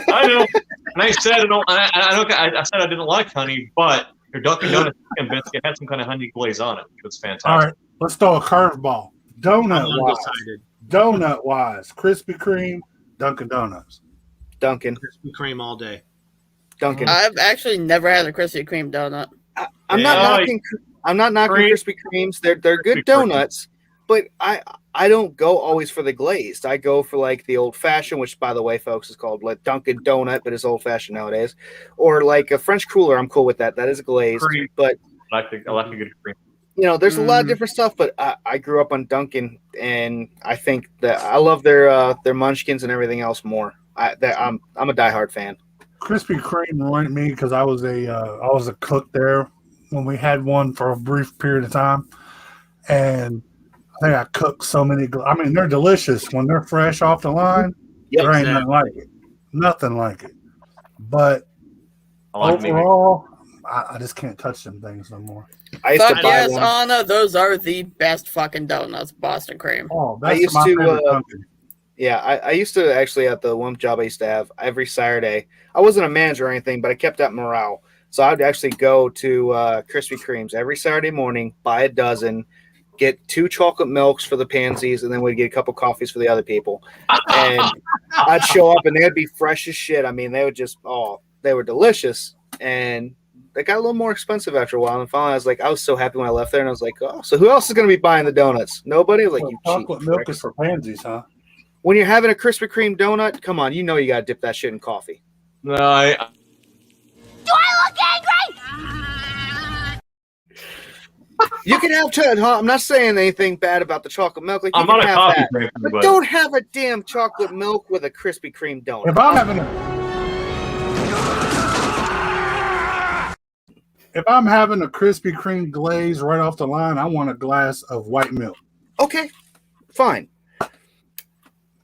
I know, and I said I said I didn't like honey, but your Dunkin' Donuts chicken biscuit had some kind of honey glaze on it, which was fantastic. All right, let's throw a curveball. Donut wise, Krispy Kreme, Dunkin' Donuts. Dunkin'. Krispy Kreme all day. Dunkin'. I've actually never had a Krispy Kreme donut. I'm not knocking Krispy Kremes. They're good donuts, but I don't go always for the glazed. I go for like the old fashioned, which by the way, folks, is called like Dunkin' Donut, but it's old fashioned nowadays. Or like a French cooler. I'm cool with that. That is glazed, but I like a good cream. there's a lot of different stuff, but I grew up on Dunkin', and I think that I love their Munchkins and everything else more. I'm a diehard fan. Krispy Kreme reminded me because I was a cook there when we had one for a brief period of time, and I think I cooked so many. I mean, they're delicious when they're fresh off the line. Yep, there ain't nothing like it. But overall, I just can't touch them things no more. Fuck yes, Anna, those are the best fucking donuts, Boston cream. Oh, that's my favorite Dunkin'. Yeah, I used to actually, at the one job I used to have, every Saturday, I wasn't a manager or anything, but I kept up morale. So I'd actually go to Krispy Kreme's every Saturday morning, buy a dozen, get 2 chocolate milks for the pansies, and then we'd get a couple coffees for the other people. And I'd show up, and they'd be fresh as shit. I mean, they would just, they were delicious. And they got a little more expensive after a while. And finally, I was so happy when I left there, and I was like, so who else is going to be buying the donuts? Nobody? Like, you chocolate milk is for pansies, huh? When you're having a Krispy Kreme donut, come on, you got to dip that shit in coffee. No, Do I look angry? You can have I'm not saying anything bad about the chocolate milk. Like, I'm not a coffee drinker, but don't have a damn chocolate milk with a Krispy Kreme donut. If I'm having a Krispy Kreme glaze right off the line, I want a glass of white milk. Okay, fine.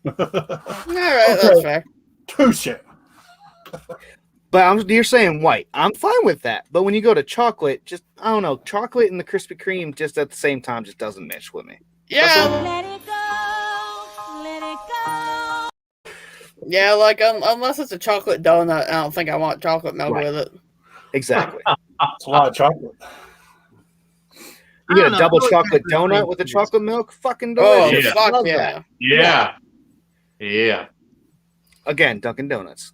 All right, that's fair. Touche. But you're saying white. I'm fine with that. But when you go to chocolate, just, I don't know, chocolate and the Krispy Kreme just at the same time just doesn't mesh with me. Yeah. Let it go. Yeah, like, unless it's a chocolate donut, I don't think I want chocolate milk with it. Exactly. It's a lot of chocolate. You get a double chocolate donut with the chocolate milk? Fucking delicious. Oh, fuck yeah. Yeah. Again, Dunkin' Donuts.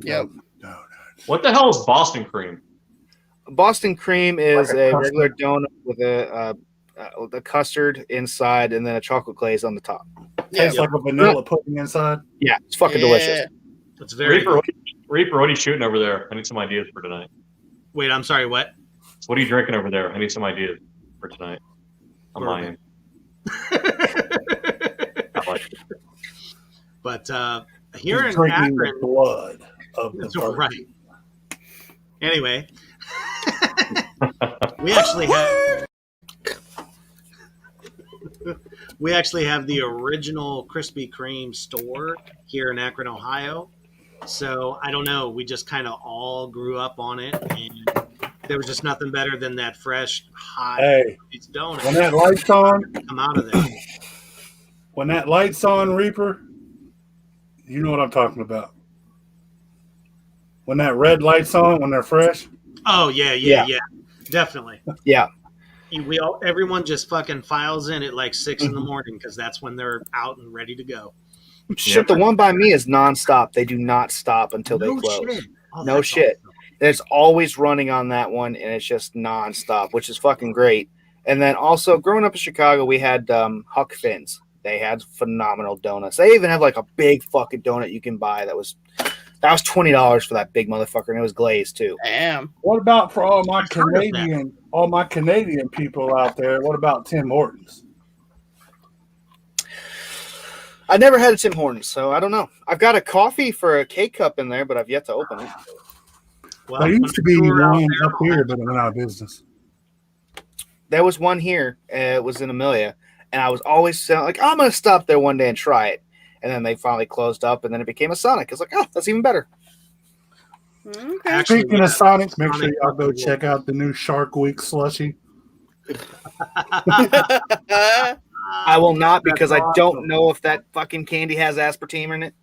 Yep. What the hell is Boston cream? Boston cream is a regular donut with a custard inside and then a chocolate glaze on the top. Tastes like a vanilla pudding inside. Yeah, it's fucking delicious. It's very Reaper, what are you shooting over there? I need some ideas for tonight. Wait, I'm sorry, what? What are you drinking over there? I need some ideas for tonight. On my end. But here in drinking Akron, the blood of the bird. Right. Anyway, we actually have the original Krispy Kreme store here in Akron, Ohio. So I don't know. We just kind of all grew up on it, and there was just nothing better than that fresh, hot donut. When that light's on, come out of there. When that light's on, Reaper, you know what I'm talking about. When that red light's on, when they're fresh. Oh yeah, definitely. Yeah. Everyone just fucking files in at like 6 in the morning because that's when they're out and ready to go. Shit, the one by me is nonstop. They do not stop until they close. Shit. Oh, no shit. Awesome. It's always running on that one, and it's just nonstop, which is fucking great. And then also, growing up in Chicago, we had Huck Finn's. They had phenomenal donuts. They even have like a big fucking donut you can buy that was $20 for that big motherfucker, and it was glazed too. Damn. What about for all my Canadian people out there? What about Tim Hortons? I never had a Tim Hortons, so I don't know. I've got a coffee for a K-cup in there, but I've yet to open it. Well, there used to be one up here, but it went out of business. There was one here. It was in Amelia, and I was always like, I'm going to stop there one day and try it. And then they finally closed up, and then it became a Sonic. It's like, that's even better. Okay. Speaking of Sonic, make sure y'all go check out the new Shark Week slushie. I will not, because I don't know if that fucking candy has aspartame in it.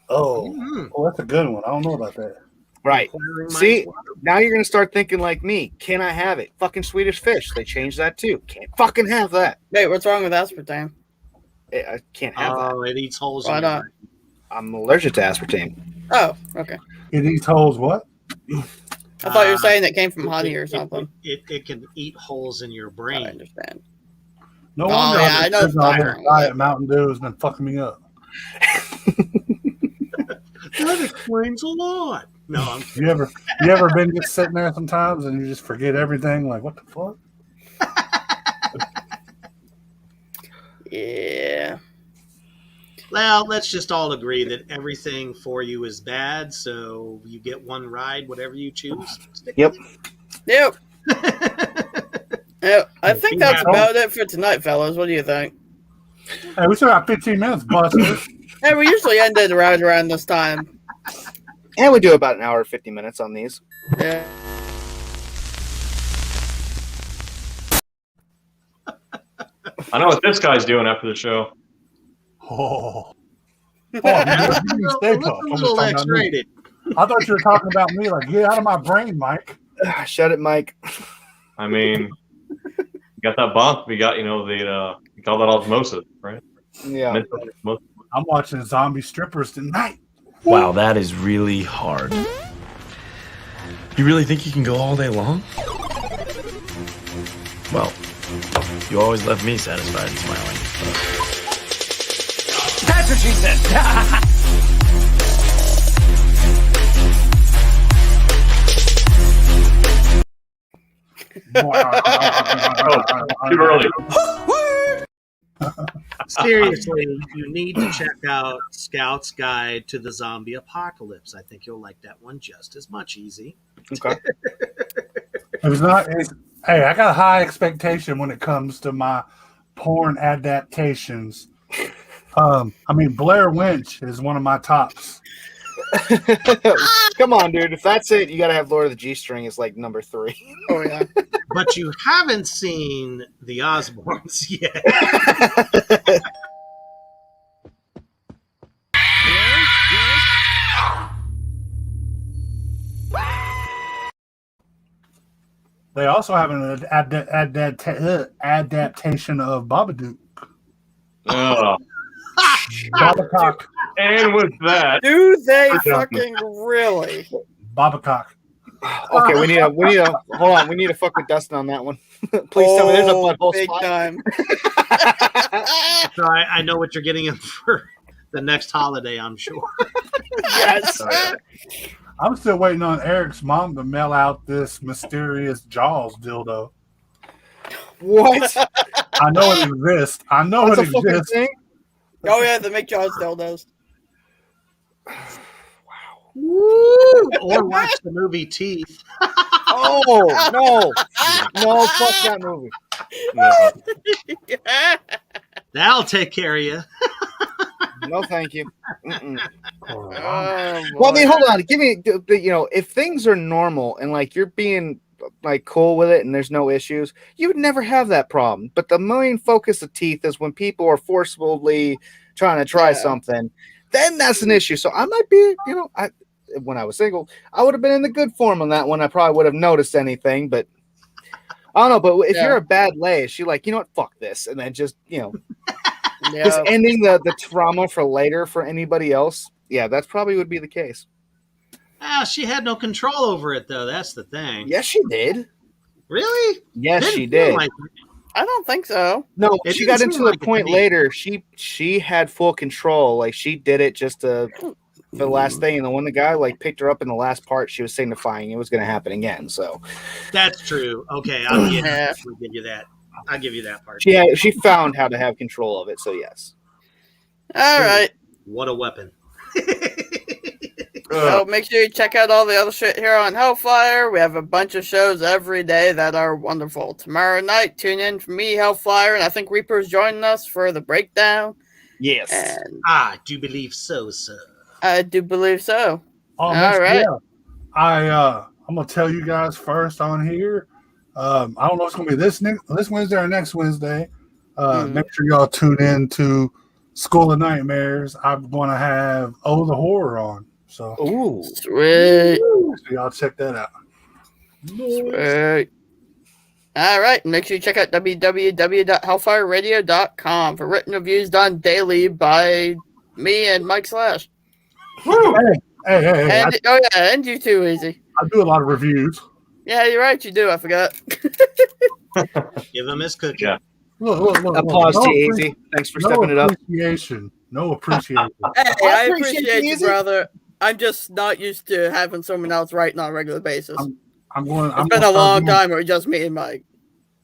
Oh, that's a good one. I don't know about that. Right. See, now you're going to start thinking like me. Can I have it? Fucking Swedish Fish. They changed that too. Can't fucking have that. Wait, what's wrong with aspartame? I can't have that. Oh, it eats holes. Why not? I'm allergic to aspartame. Oh, okay. It eats holes what? I thought you were saying it came from honey or something. It can eat holes in your brain. I understand. No wonder I know. Diet Mountain Dew has been fucking me up. That explains a lot. No, you ever been just sitting there sometimes and you just forget everything? Like, what the fuck? Yeah. Well, let's just all agree that everything for you is bad, so you get one ride, whatever you choose. Yep. Yep. Yep. I think that's about it for tonight, fellas. What do you think? Hey, we still got 15 minutes, Buster. Hey, we usually end it around this time. And we do about an hour and 50 minutes on these. Yeah. I know what this guy's doing after the show. Oh, A little X-rated. I thought you were talking about me. Like, get out of my brain, Mike. Shut it, Mike. I mean, you got that bump. We got, we call that osmosis, right? Yeah. I'm watching zombie strippers tonight. Wow, that is really hard. You really think you can go all day long? Well, you always left me satisfied and smiling. That's what she said. Too early. Seriously, you need to check out Scout's Guide to the Zombie Apocalypse. I think you'll like that one just as much, Easy. Okay. Hey, I got a high expectation when it comes to my porn adaptations. Blair Witch is one of my tops. Come on, dude. If that's it, you got to have Lord of the G-String is like number 3. Oh, yeah. But you haven't seen the Osbournes yet. They also have an adaptation of Babadook. Oh. Babacock. And with that, do they fucking really? Babacock. Okay, we need a hold on. We need to fuck with Dustin on that one. Please tell me there's a butthole big spot. time. So I know what you're getting in for the next holiday, I'm sure. Yes. I'm still waiting on Eric's mom to mail out this mysterious Jaws dildo. What? I know it exists. I know That's it a fucking exists. Oh yeah, they make Jaws dildos. Or watch the movie Teeth. Oh no, fuck that movie. That'll take care of you. No, thank you. Oh, Well, I mean, hold on. Give me, if things are normal and like you're being like cool with it and there's no issues, you would never have that problem. But the main focus of Teeth is when people are forcibly trying to try something, then that's an issue. So I might be, when I was single, I would have been in the good form on that one. I probably would have noticed anything, but I don't know. But if you're a bad lace, you're like, you know what, fuck this, and then just just ending the trauma for later for anybody else. Yeah, that's probably would be the case. She had no control over it, though. That's the thing. Yes, she did. Really? Yes, she did. I don't think so. No, she got into the point later. She had full control. Like she did it just for the last thing. And when the guy picked her up in the last part, she was signifying it was going to happen again. So that's true. Okay, I'll give you that. I'll give you that part. She found how to have control of it. So yes. All right. What a weapon. So make sure you check out all the other shit here on Hellfire. We have a bunch of shows every day that are wonderful. Tomorrow night, tune in for me, Hellfire, and I think Reaper's joining us for the breakdown. Yes. And I do believe so, sir. I do believe so. All right. Yeah. I'm gonna tell you guys first on here. I don't know if it's gonna be this Wednesday or next Wednesday. Make sure y'all tune in to School of Nightmares. I'm gonna have the Horror on. So sweet. So y'all check that out. Sweet. All right. Make sure you check out www.hellfireradio.com for written reviews done daily by me and Mike Slash. Hey. And you too, Easy. I do a lot of reviews. Yeah, you're right. You do. I forgot. Give him his cookie. Yeah. Look. Applause to you, Easy. Thanks for stepping it up. No appreciation. Hey, I appreciate you, brother. I'm just not used to having someone else writing on a regular basis. It's been a long time where it's just me and Mike.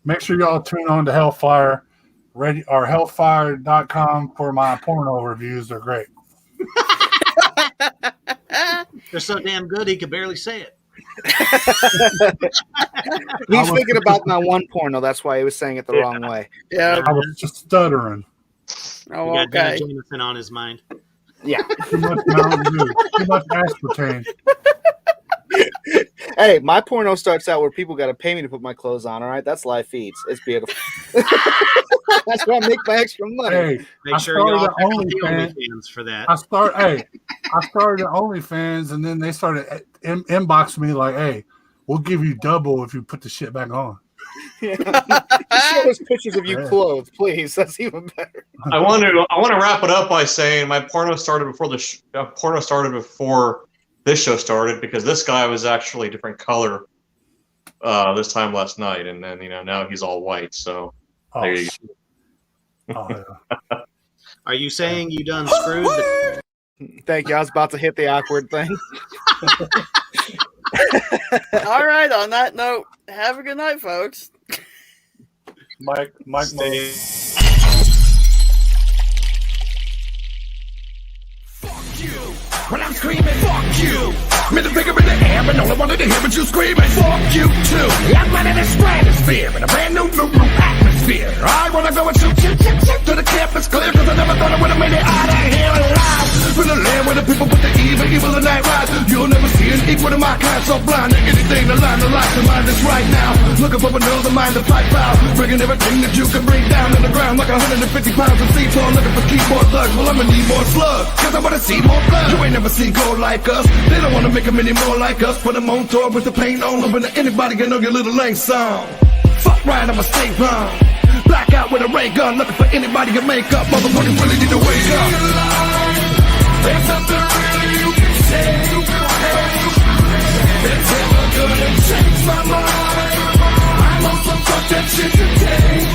Make sure y'all tune on to HELLFIRE or HELLFIRE.com for my porno reviews. They're great. They're so damn good he could barely say it. He's thinking about my one porno. That's why he was saying it the wrong way. Yeah, I was just stuttering. Oh, got okay. Jameson on his mind. Yeah. Too much Mountain Dew. Too much aspartame. Hey, my porno starts out where people got to pay me to put my clothes on. All right, that's live feeds. It's beautiful. That's where I make my extra money. Hey, Make sure you all check out the OnlyFans for that. I started at OnlyFans, and then they started inboxing me like, "Hey, we'll give you double if you put the shit back on." Yeah. Show us pictures of you clothed, please. That's even better. I want to wrap it up by saying my porno started before before this show started, because this guy was actually a different color this time last night, and then now he's all white. So there you go. Yeah. Are you saying you done screwed? Thank you. I was about to hit the awkward thing. All right. On that note, have a good night, folks. Mike. When I'm screaming, fuck you. Middle finger in the air, and all I wanted to hear was you screaming, fuck you too. I'm running this stratosphere in a brand new atmosphere. I wanna go and shoot to the campus clear, cause I never thought I would've made it out of here alive. From the land where the people put the evil the night rise. You'll never see an equal to my kind, so blind to anything to line the life to mind is right now. Looking for another mind to fight out, bringing everything that you can bring down to the ground like 150 pounds of C4, looking for keyboard thugs. Well, I'ma need more slugs, cause I wanna see more blood. You ain't never seen gold like us. They don't wanna make them any more like us. Put them on tour with the paint on them, but anybody can know your little lane song. Fuck right, I'ma stay wrong. Black out with a ray gun, looking for anybody to make up. Motherfuckers really need to wake up. There's something really you can say. It's never gonna change my mind. I'm on some fuck that shit today.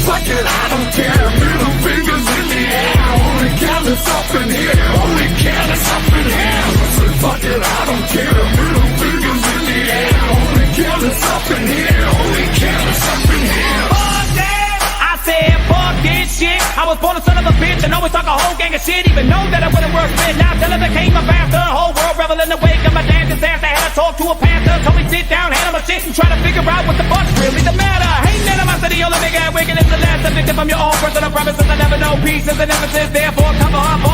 Fuck it, I don't care. Middle fingers in the air. Only count is up in here. Only count is up in here. Fuck it, I don't care. Middle fingers in the air. Only count is up in here. Only count is up in here. Fuck that! I said fuck this shit. I was born a son of a bitch and always talk a whole gang of shit. Even know that I wouldn't work fit. Now till I became a bastard. Whole world revel in the wake of my damn disaster. Had to talk to a pastor. Told me sit down, handle my shit, and try to figure out what the fuck's really the matter. Ain't none of my city, only nigga wicked is the last. A victim from your own personal promises. I never know peace is an emphasis. Therefore, cover up all